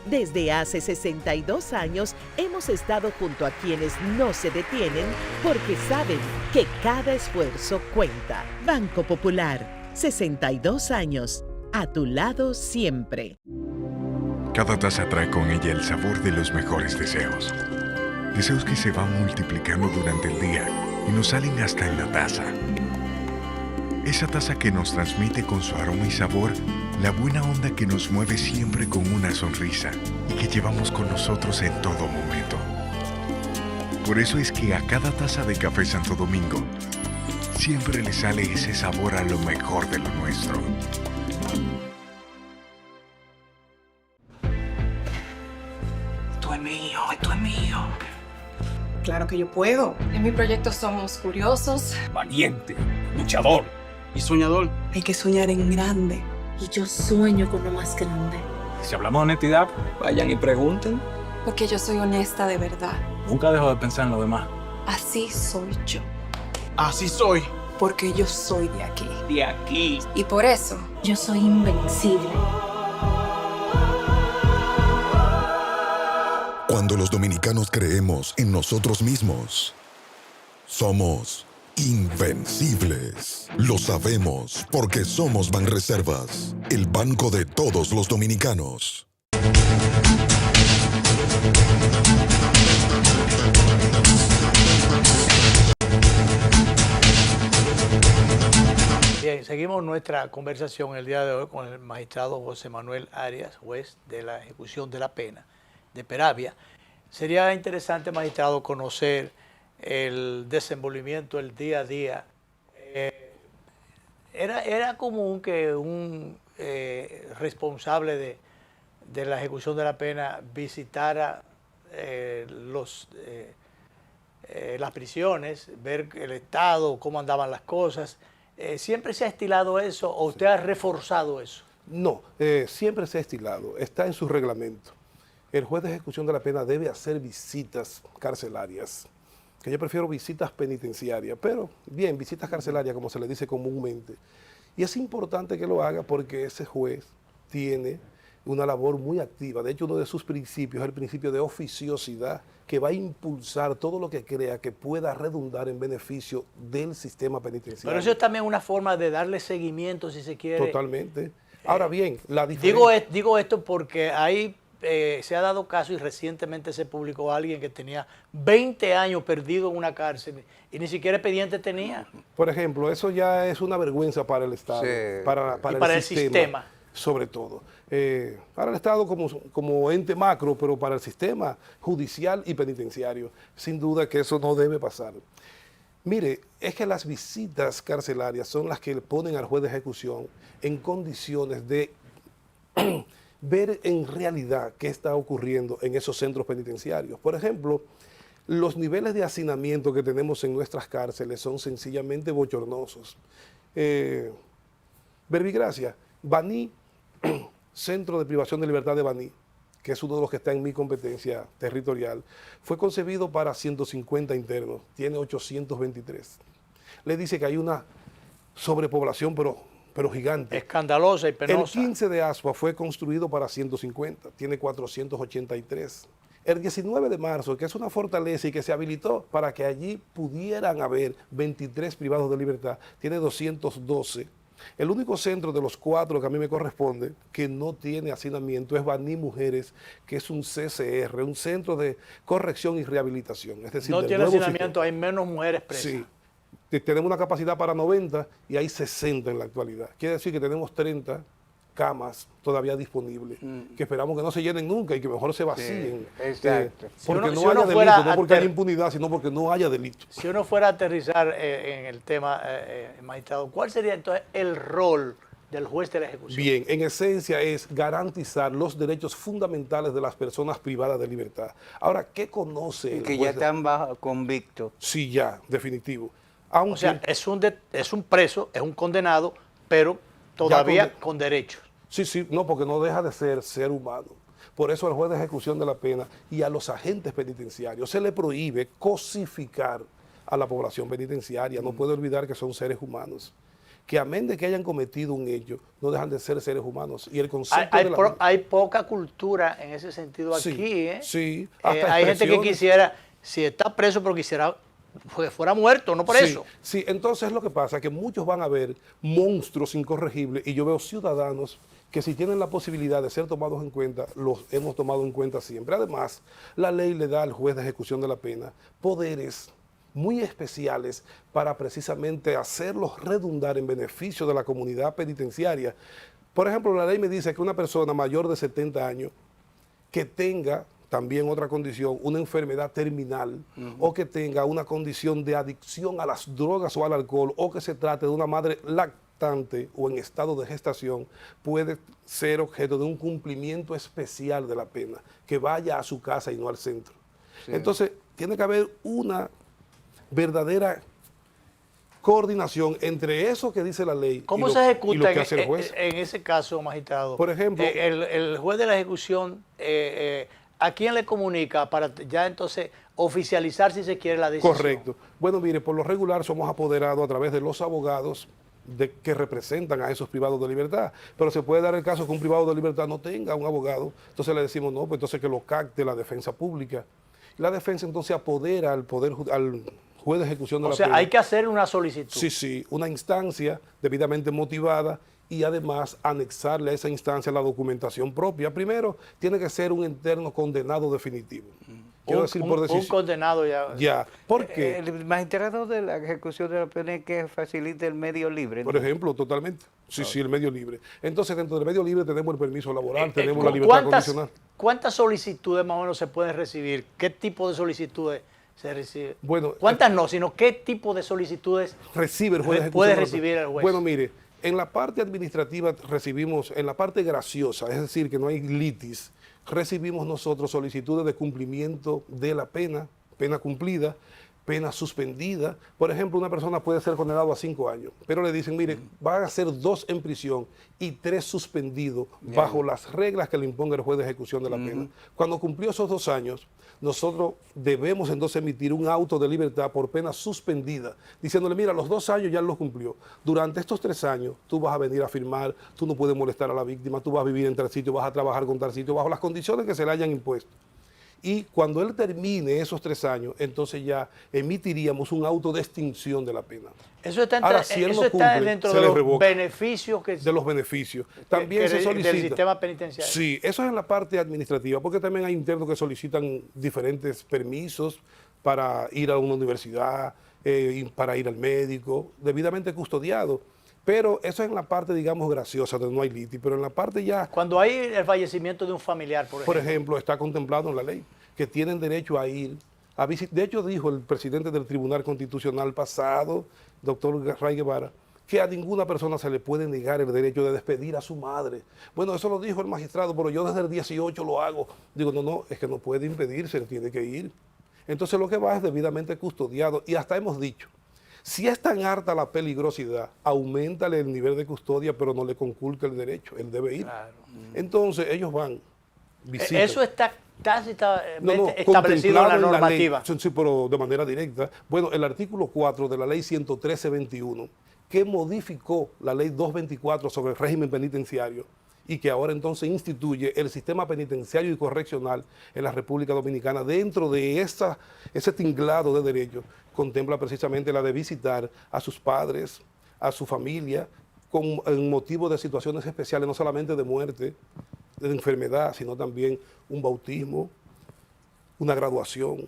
D: Desde hace 62 años hemos estado junto a quienes no se detienen porque saben que cada esfuerzo cuenta. Banco Popular, 62 años, a tu lado siempre.
J: Cada taza trae con ella el sabor de los mejores deseos. Deseos que se van multiplicando durante el día y nos salen hasta en la taza. Esa taza que nos transmite con su aroma y sabor la buena onda que nos mueve siempre con una sonrisa y que llevamos con nosotros en todo momento. Por eso es que a cada taza de Café Santo Domingo siempre le sale ese sabor a lo mejor de lo nuestro.
F: Esto es mío, esto es mío. Claro que yo puedo.
E: En mi proyecto somos curiosos,
G: Valiente, luchador y soñador.
F: Hay que soñar en grande.
H: Y yo sueño con lo más grande.
G: Si hablamos de honestidad, vayan y pregunten.
E: porque yo soy honesta de verdad.
G: Nunca dejo de pensar en lo demás.
E: Así soy yo,
G: Así soy.
E: porque yo soy de aquí.
G: De aquí.
E: Y por eso,
H: Yo soy invencible.
I: Cuando los dominicanos creemos en nosotros mismos, somos invencibles. Lo sabemos porque somos Banreservas, el banco de todos los dominicanos.
A: Bien, seguimos nuestra conversación el día de hoy con el magistrado José Manuel Arias, juez de la ejecución de la pena de Peravia. Sería interesante, magistrado, conocer el desenvolvimiento, el día a día. Era común que un responsable de la ejecución de la pena visitara las prisiones, ver el estado, cómo andaban las cosas. ¿Siempre se ha estilado eso o usted ha reforzado eso?
C: No, siempre se ha estilado, está en su reglamento. El juez de ejecución de la pena debe hacer visitas carcelarias, que yo prefiero visitas penitenciarias, pero bien, visitas carcelarias como se le dice comúnmente. Y es importante que lo haga porque ese juez tiene una labor muy activa. De hecho, uno de sus principios es el principio de oficiosidad, que va a impulsar todo lo que crea que pueda redundar en beneficio del sistema penitenciario.
A: Pero eso es también una forma de darle seguimiento, si se quiere.
C: Totalmente. Ahora bien, la diferencia...
A: Digo esto porque hay, se ha dado caso y recientemente se publicó a alguien que tenía 20 años perdido en una cárcel y ni siquiera expediente tenía.
C: Por ejemplo, eso ya es una vergüenza para el Estado,
B: Sí.
C: para el sistema. Sobre todo. Para el Estado como ente macro, pero para el sistema judicial y penitenciario. Sin duda que eso no debe pasar. Mire, es que las visitas carcelarias son las que ponen al juez de ejecución en condiciones de ver en realidad qué está ocurriendo en esos centros penitenciarios. Por ejemplo, los niveles de hacinamiento que tenemos en nuestras cárceles son sencillamente bochornosos. Verbigracia, Baní, Centro de Privación de Libertad de Baní, que es uno de los que está en mi competencia territorial, fue concebido para 150 internos, tiene 823. Le dice que hay una sobrepoblación, pero gigante.
A: Escandalosa y penosa.
C: El 15 de Asua fue construido para 150, tiene 483. El 19 de marzo, que es una fortaleza y que se habilitó para que allí pudieran haber 23 privados de libertad, tiene 212. El único centro de los 4 que a mí me corresponde que no tiene hacinamiento es Baní Mujeres, que es un CCR, un centro de corrección y rehabilitación. Es decir,
A: no tiene hacinamiento, hay menos mujeres presas.
C: Sí. Tenemos una capacidad para 90 y hay 60 en la actualidad. Quiere decir que tenemos 30 camas todavía disponibles, que esperamos que no se llenen nunca y que mejor se vacíen.
B: Sí, exacto.
C: Porque no haya delito, no porque haya impunidad, sino porque no haya delito.
A: Si uno fuera a aterrizar en el tema, magistrado, ¿cuál sería entonces el rol del juez de la ejecución?
C: Bien, en esencia es garantizar los derechos fundamentales de las personas privadas de libertad. Ahora, ¿qué conoce el
B: que
C: juez?
B: Ya están bajo convictos.
C: Sí, ya, definitivo. Aunque,
A: o sea, es un preso, es un condenado, pero todavía con derechos.
C: Sí, sí, no, porque no deja de ser humano. Por eso al juez de ejecución de la pena y a los agentes penitenciarios se le prohíbe cosificar a la población penitenciaria. No puede olvidar que son seres humanos, que amén de que hayan cometido un hecho, no dejan de ser seres humanos. Y el concepto
A: hay poca cultura en ese sentido aquí.
C: Sí, sí.
A: Hay gente que quisiera, si está preso, pero quisiera que fuera muerto, no por eso.
C: Sí, entonces lo que pasa es que muchos van a ver monstruos incorregibles y yo veo ciudadanos que si tienen la posibilidad de ser tomados en cuenta, los hemos tomado en cuenta siempre. Además, la ley le da al juez de ejecución de la pena poderes muy especiales para precisamente hacerlos redundar en beneficio de la comunidad penitenciaria. Por ejemplo, la ley me dice que una persona mayor de 70 años que tenga también otra condición, una enfermedad terminal, o que tenga una condición de adicción a las drogas o al alcohol, o que se trate de una madre lactante o en estado de gestación, puede ser objeto de un cumplimiento especial de la pena, que vaya a su casa y no al centro. Sí. Entonces, tiene que haber una verdadera coordinación entre eso que dice la ley
A: ¿Cómo
C: y
A: se ejecuta
C: y lo que hace el juez.
A: En ese caso, magistrado?
C: Por ejemplo,
A: el juez de la ejecución, ¿a quién le comunica para ya entonces oficializar, si se quiere, la decisión?
C: Correcto. Bueno, mire, por lo regular somos apoderados a través de los abogados que representan a esos privados de libertad, pero se puede dar el caso que un privado de libertad no tenga un abogado, entonces le decimos no, pues entonces que lo capte la defensa pública. La defensa entonces apodera al juez de ejecución de la pena.
A: O sea, hay que hacer una solicitud.
C: Sí, sí, una instancia debidamente motivada y además anexarle a esa instancia la documentación propia. Primero, tiene que ser un interno condenado definitivo. Quiero decir, por decisión.
A: Un condenado ya.
C: Ya, ¿por qué?
B: El magistrado de la ejecución de la pena es que facilite el medio libre, ¿no?
C: Por ejemplo, totalmente. Sí, sí, el medio libre. Entonces, dentro del medio libre tenemos el permiso laboral, tenemos la libertad condicional.
A: ¿Cuántas solicitudes más o menos se pueden recibir? ¿Qué tipo de solicitudes se reciben?
C: Bueno,
A: ¿cuántas no? Sino qué tipo de solicitudes
C: recibe el juez de ejecución
A: puede recibir el juez.
C: Bueno, mire, en la parte administrativa recibimos, en la parte graciosa, es decir, que no hay litis, recibimos nosotros solicitudes de cumplimiento de la pena, pena cumplida, pena suspendida. Por ejemplo, una persona puede ser condenado a 5 años, pero le dicen, mire, van a ser 2 en prisión y 3 suspendidos bajo las reglas que le imponga el juez de ejecución de la pena. Cuando cumplió esos 2 años, nosotros debemos entonces emitir un auto de libertad por pena suspendida, diciéndole, mira, los 2 años ya los cumplió. Durante estos 3 años, tú vas a venir a firmar, tú no puedes molestar a la víctima, tú vas a vivir en tal sitio, vas a trabajar con tal sitio, bajo las condiciones que se le hayan impuesto. Y cuando él termine esos 3 años, entonces ya emitiríamos un auto de extinción de la pena.
A: Eso está,
C: ahora, si él no cumple,
A: dentro de los beneficios que...
C: De los beneficios. También se solicita...
A: Del sistema penitenciario.
C: Sí, eso es en la parte administrativa, porque también hay internos que solicitan diferentes permisos para ir a una universidad, para ir al médico, debidamente custodiado. Pero eso es en la parte, digamos, graciosa, donde no hay litis, pero en la parte ya...
A: Cuando hay el fallecimiento de un familiar,
C: por ejemplo, está contemplado en la ley, que tienen derecho a ir a visitar. De hecho, dijo el presidente del Tribunal Constitucional pasado, doctor Ray Guevara, que a ninguna persona se le puede negar el derecho de despedir a su madre. Bueno, eso lo dijo el magistrado, pero yo desde el 18 lo hago. Digo, no, es que no puede impedirse, tiene que ir. Entonces lo que va es debidamente custodiado y hasta hemos dicho, si es tan harta la peligrosidad, auméntale el nivel de custodia, pero no le conculque el derecho, él debe ir.
A: Claro.
C: Entonces ellos van, visitan.
A: Eso está tácitamente establecido en la normativa.
C: Sí, pero de manera directa. Bueno, el artículo 4 de la ley 113-21, que modificó la ley 224 sobre el régimen penitenciario y que ahora entonces instituye el sistema penitenciario y correccional en la República Dominicana, dentro de ese tinglado de derechos, contempla precisamente la de visitar a sus padres, a su familia, con motivo de situaciones especiales, no solamente de muerte, de enfermedad, sino también un bautismo, una graduación,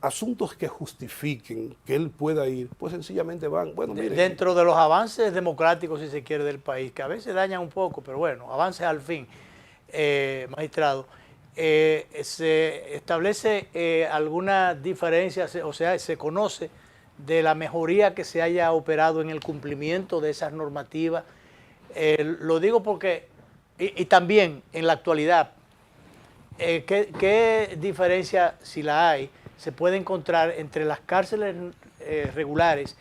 C: asuntos que justifiquen que él pueda ir, pues sencillamente van. Bueno, mire,
A: dentro de los avances democráticos, si se quiere, del país, que a veces dañan un poco, pero bueno, avances al fin, magistrado, se establece alguna diferencia, o sea, se conoce de la mejoría que se haya operado en el cumplimiento de esas normativas. Lo digo porque, y también en la actualidad, ¿qué diferencia, si la hay, se puede encontrar entre las cárceles regulares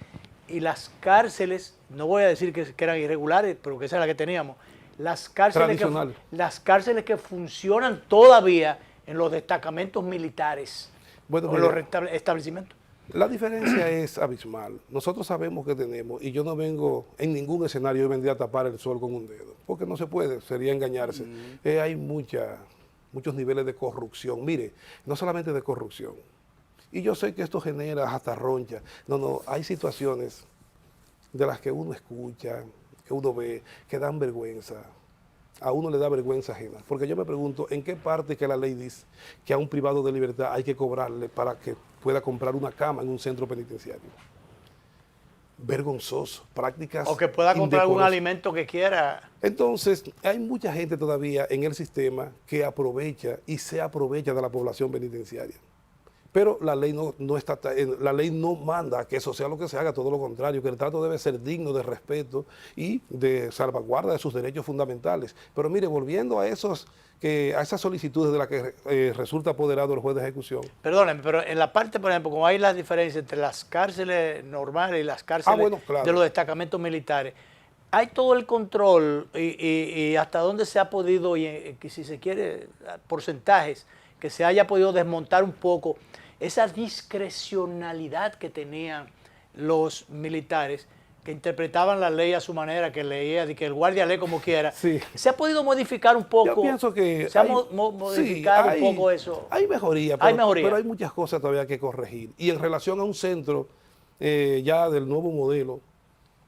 A: y las cárceles, no voy a decir que eran irregulares, pero que esa es la que teníamos, las cárceles que funcionan todavía en los destacamentos militares,
C: bueno,
A: o los establecimientos?
C: La diferencia es abismal. Nosotros sabemos que tenemos, y yo no vengo en ningún escenario, yo vendría a tapar el sol con un dedo, porque no se puede, sería engañarse. Hay muchos niveles de corrupción. Mire, no solamente de corrupción, y yo sé que esto genera hasta roncha. No, hay situaciones de las que uno escucha, que uno ve, que dan vergüenza. A uno le da vergüenza ajena. Porque yo me pregunto, ¿en qué parte que la ley dice que a un privado de libertad hay que cobrarle para que pueda comprar una cama en un centro penitenciario? Vergonzoso, prácticas
A: o que pueda comprar algún
C: indecorosas.
A: Alimento que quiera.
C: Entonces, hay mucha gente todavía en el sistema que aprovecha y se aprovecha de la población penitenciaria. Pero la ley la ley no manda que eso sea lo que se haga, todo lo contrario, que el trato debe ser digno de respeto y de salvaguarda de sus derechos fundamentales. Pero mire, volviendo a esas solicitudes de las que resulta apoderado el juez de ejecución.
A: Perdónenme, pero en la parte, por ejemplo, como hay las diferencias entre las cárceles normales y las cárceles
C: claro,
A: de los destacamentos militares, hay todo el control y hasta dónde se ha podido, y si se quiere, porcentajes, que se haya podido desmontar un poco esa discrecionalidad que tenían los militares, que interpretaban la ley a su manera, que leía, de que el guardia lee como quiera.
C: Sí.
A: ¿Se ha podido modificar un poco?
C: Yo pienso que
A: se ha modificado un poco eso.
C: Hay mejoría, pero hay muchas cosas todavía que corregir. Y en relación a un centro ya del nuevo modelo,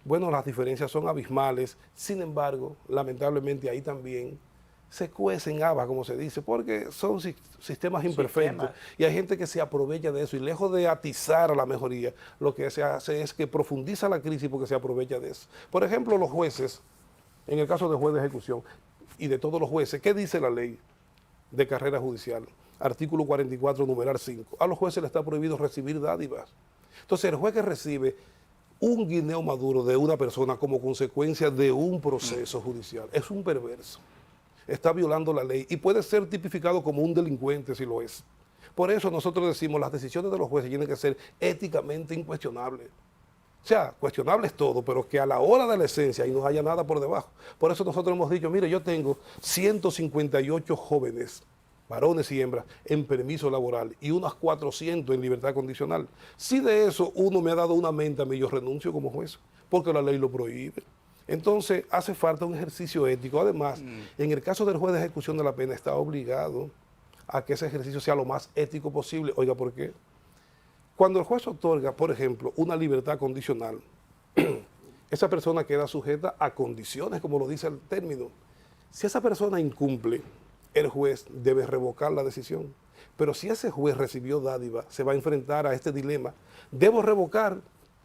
C: bueno, las diferencias son abismales. Sin embargo, lamentablemente ahí también se cuecen habas, como se dice, porque son sistemas imperfectos y hay gente que se aprovecha de eso y lejos de atizar a la mejoría, lo que se hace es que profundiza la crisis porque se aprovecha de eso. Por ejemplo, los jueces, en el caso del juez de ejecución y de todos los jueces, ¿qué dice la ley de carrera judicial? Artículo 44, numeral 5. A los jueces les está prohibido recibir dádivas. Entonces, el juez que recibe un guineo maduro de una persona como consecuencia de un proceso judicial es un perverso. Está violando la ley y puede ser tipificado como un delincuente si lo es. Por eso nosotros decimos las decisiones de los jueces tienen que ser éticamente incuestionables. O sea, cuestionable es todo, pero que a la hora de la esencia y no haya nada por debajo. Por eso nosotros hemos dicho, mire, yo tengo 158 jóvenes, varones y hembras, en permiso laboral y unas 400 en libertad condicional. Si de eso uno me ha dado una menta a mí, yo renuncio como juez, porque la ley lo prohíbe. Entonces, hace falta un ejercicio ético. Además, en el caso del juez de ejecución de la pena, está obligado a que ese ejercicio sea lo más ético posible. Oiga, ¿por qué? Cuando el juez otorga, por ejemplo, una libertad condicional, esa persona queda sujeta a condiciones, como lo dice el término. Si esa persona incumple, el juez debe revocar la decisión. Pero si ese juez recibió dádiva, se va a enfrentar a este dilema. ¿Debo revocar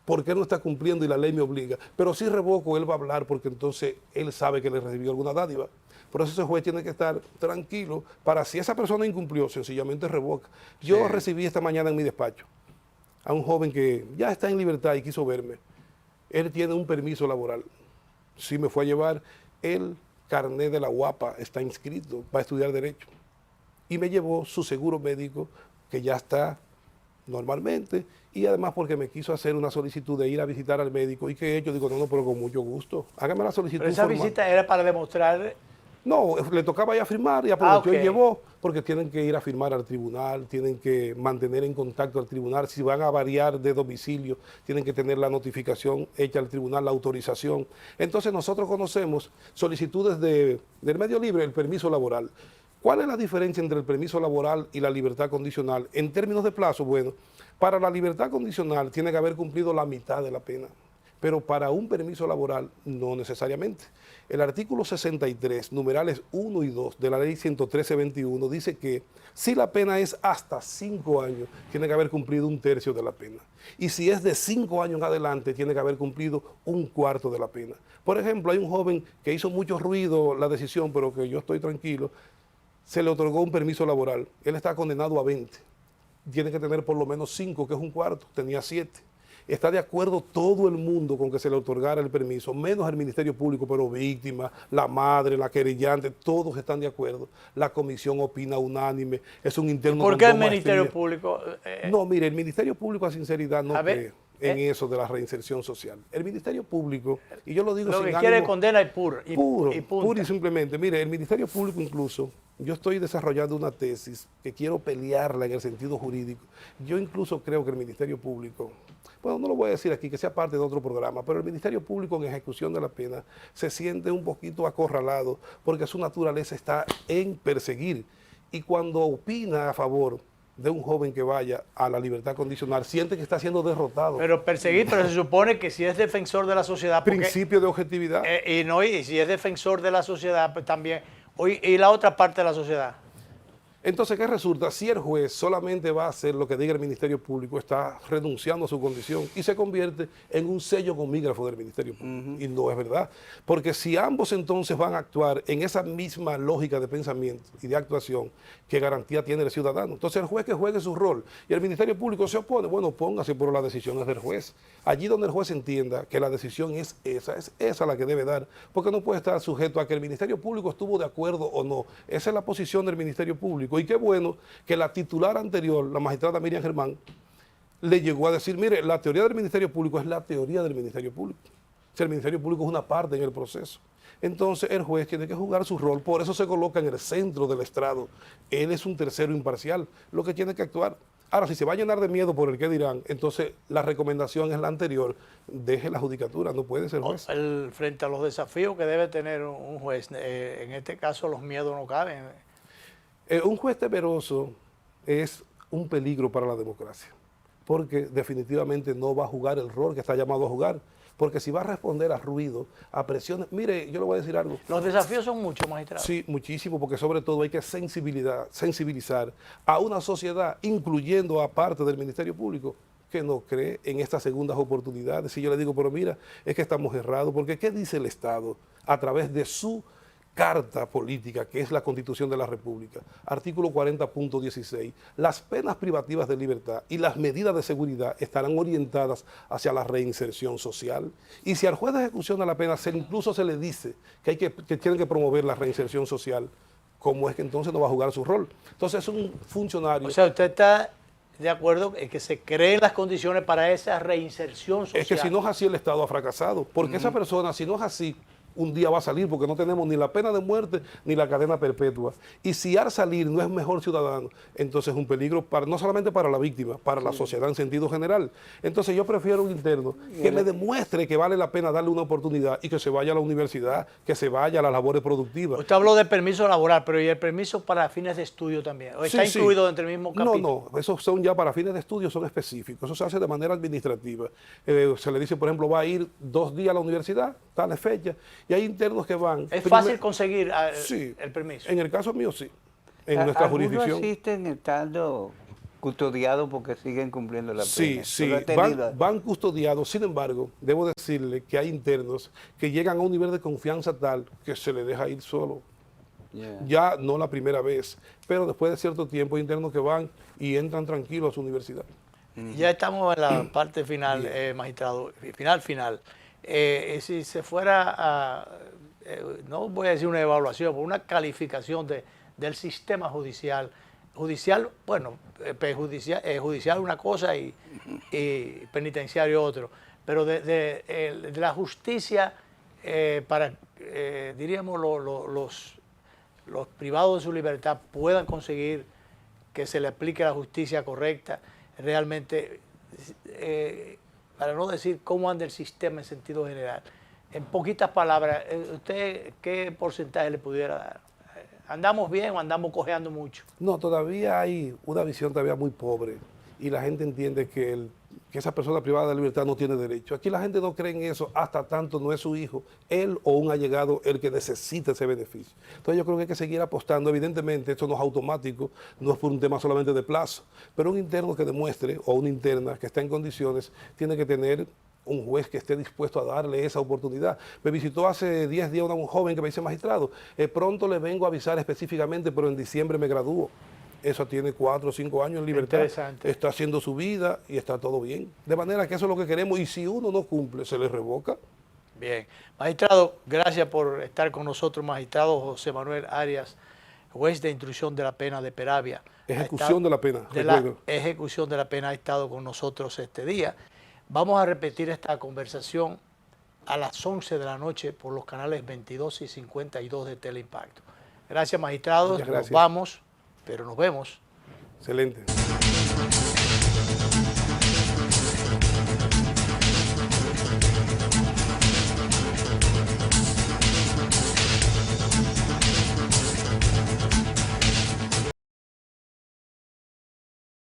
C: porque él no está cumpliendo y la ley me obliga? Pero si revoco, él va a hablar porque entonces él sabe que le recibió alguna dádiva. Por eso ese juez tiene que estar tranquilo para, si esa persona incumplió, sencillamente revoca. Yo recibí esta mañana en mi despacho a un joven que ya está en libertad y quiso verme. Él tiene un permiso laboral. Sí me fue a llevar el carnet de la UAPA, está inscrito, va a estudiar Derecho. Y me llevó su seguro médico, que ya está normalmente, y además porque me quiso hacer una solicitud de ir a visitar al médico. ¿Y qué he hecho? Digo, no, pero con mucho gusto. Hágame la solicitud.
A: Pero esa
C: formal.
A: visita era para demostrar...
C: No, le tocaba ya firmar y aprovechó
A: ok.
C: y llevó, porque tienen que ir a firmar al tribunal, tienen que mantener en contacto al tribunal. Si van a variar de domicilio, tienen que tener la notificación hecha al tribunal, la autorización. Entonces nosotros conocemos solicitudes del medio libre, el permiso laboral. ¿Cuál es la diferencia entre el permiso laboral y la libertad condicional? En términos de plazo, bueno, para la libertad condicional tiene que haber cumplido la mitad de la pena, pero para un permiso laboral no necesariamente. El artículo 63, numerales 1 y 2 de la ley 113-21 dice que si la pena es hasta 5 años, tiene que haber cumplido 1/3 de la pena. Y si es de 5 años en adelante, tiene que haber cumplido 1/4 de la pena. Por ejemplo, hay un joven que hizo mucho ruido la decisión, pero que yo estoy tranquilo, se le otorgó un permiso laboral. Él está condenado a 20. Tiene que tener por lo menos 5, que es 1/4, tenía 7. Está de acuerdo todo el mundo con que se le otorgara el permiso, menos el Ministerio Público, pero víctima, la madre, la querellante, todos están de acuerdo. La comisión opina unánime, es un interno.
A: ¿Por
C: con
A: qué el
C: 2
A: Ministerio
C: maestrías.
A: Público?
C: No, mire, el Ministerio Público a sinceridad no
A: A ver,
C: cree en eso de la reinserción social. El Ministerio Público, y yo lo digo
A: Lo
C: sin
A: que quiere
C: ánimo-
A: condena es puro. Y
C: puro,
A: punta.
C: puro y simplemente. Mire, el Ministerio Público incluso, yo estoy desarrollando una tesis que quiero pelearla en el sentido jurídico. Yo incluso creo que el Ministerio Público, bueno, no lo voy a decir aquí, que sea parte de otro programa, pero el Ministerio Público en ejecución de la pena se siente un poquito acorralado porque su naturaleza está en perseguir. Y cuando opina a favor de un joven que vaya a la libertad condicional, siente que está siendo derrotado.
A: Pero perseguir, pero se supone que si es defensor de la sociedad... porque-
C: Principio de objetividad.
A: y si es defensor de la sociedad, pues también... y la otra parte de la sociedad.
C: Entonces, ¿qué resulta? Si el juez solamente va a hacer lo que diga el Ministerio Público, está renunciando a su condición y se convierte en un sello comígrafo del Ministerio Público. Y no es verdad. Porque si ambos entonces van a actuar en esa misma lógica de pensamiento y de actuación, ¿qué garantía tiene el ciudadano? Entonces, el juez que juegue su rol y el Ministerio Público se opone, bueno, póngase por las decisiones del juez. Allí donde el juez entienda que la decisión es esa la que debe dar, porque no puede estar sujeto a que el Ministerio Público estuvo de acuerdo o no. Esa es la posición del Ministerio Público. Y qué bueno que la titular anterior, la magistrada Miriam Germán, le llegó a decir, mire, la teoría del Ministerio Público es la teoría del Ministerio Público. O sea, el Ministerio Público es una parte en el proceso. Entonces el juez tiene que jugar su rol, por eso se coloca en el centro del estrado. Él es un tercero imparcial, lo que tiene que actuar. Ahora, si se va a llenar de miedo por el que dirán, entonces la recomendación es la anterior, deje la judicatura, no puede ser juez.
A: Frente a los desafíos que debe tener un juez, en este caso los miedos no caben.
C: Un juez temeroso es un peligro para la democracia, porque definitivamente no va a jugar el rol que está llamado a jugar, porque si va a responder a ruido, a presiones, mire, yo le voy a decir algo.
A: Los desafíos son muchos, magistrado.
C: Sí, muchísimo, porque sobre todo hay que sensibilizar a una sociedad, incluyendo a parte del Ministerio Público, que no cree en estas segundas oportunidades. Y yo le digo, pero mira, es que estamos errados, porque ¿qué dice el Estado a través de su carta política, que es la Constitución de la República? Artículo 40.16. Las penas privativas de libertad y las medidas de seguridad estarán orientadas hacia la reinserción social. Y si al juez de ejecución de la pena incluso se le dice que tienen que promover la reinserción social, ¿cómo es que entonces no va a jugar su rol? Entonces es un funcionario...
A: O sea, usted está de acuerdo en que se creen las condiciones para esa reinserción social.
C: Es que si no es así, el Estado ha fracasado. Porque esa persona, si no es así, un día va a salir, porque no tenemos ni la pena de muerte ni la cadena perpetua. Y si al salir no es mejor ciudadano, entonces es un peligro no solamente para la víctima, para la sociedad en sentido general. Entonces yo prefiero un interno que me demuestre que vale la pena darle una oportunidad y que se vaya a la universidad, que se vaya a las labores productivas.
A: Usted habló de permiso laboral, pero ¿y el permiso para fines de estudio también? ¿O está incluido dentro del mismo capítulo?
C: No, esos son ya para fines de estudio, son específicos. Eso se hace de manera administrativa. Se le dice, por ejemplo, va a ir 2 días a la universidad, tales fechas, y hay internos que van...
A: ¿Es fácil conseguir el permiso?
C: En el caso mío, sí. En nuestra jurisdicción.
B: Algunos asisten estando custodiados porque siguen cumpliendo la pena.
C: Sí, van custodiados. Sin embargo, debo decirle que hay internos que llegan a un nivel de confianza tal que se les deja ir solo. Ya no la primera vez, pero después de cierto tiempo hay internos que van y entran tranquilos a su universidad.
A: Ya estamos en la parte final, magistrado, final. Si se fuera a, no voy a decir una evaluación, pero una calificación del sistema judicial, bueno, judicial una cosa y penitenciario otro, pero de la justicia para, diríamos, los privados de su libertad puedan conseguir que se le aplique la justicia correcta, realmente, para no decir cómo anda el sistema en sentido general. En poquitas palabras, ¿usted qué porcentaje le pudiera dar? ¿Andamos bien o andamos cojeando mucho?
C: No, todavía hay una visión todavía muy pobre y la gente entiende que esa persona privada de libertad no tiene derecho. Aquí la gente no cree en eso hasta tanto no es su hijo, él o un allegado el que necesita ese beneficio. Entonces yo creo que hay que seguir apostando. Evidentemente esto no es automático, no es por un tema solamente de plazo, pero un interno que demuestre o una interna que está en condiciones tiene que tener un juez que esté dispuesto a darle esa oportunidad. Me visitó hace 10 días un joven que me dice, magistrado, pronto le vengo a avisar específicamente, pero en diciembre me gradúo. Eso tiene 4 o 5 años en libertad.
A: Interesante.
C: Está haciendo su vida y está todo bien. De manera que eso es lo que queremos y si uno no cumple, se le revoca.
A: Bien. Magistrado, gracias por estar con nosotros, magistrado José Manuel Arias, juez de instrucción de la pena de Peravia.
C: Ejecución de la pena.
A: De la ejecución de la pena ha estado con nosotros este día. Vamos a repetir esta conversación a las 11 de la noche por los canales 22 y 52 de Teleimpacto. Gracias, magistrados.
C: Muchas gracias.
A: Nos vamos, pero nos vemos.
C: Excelente.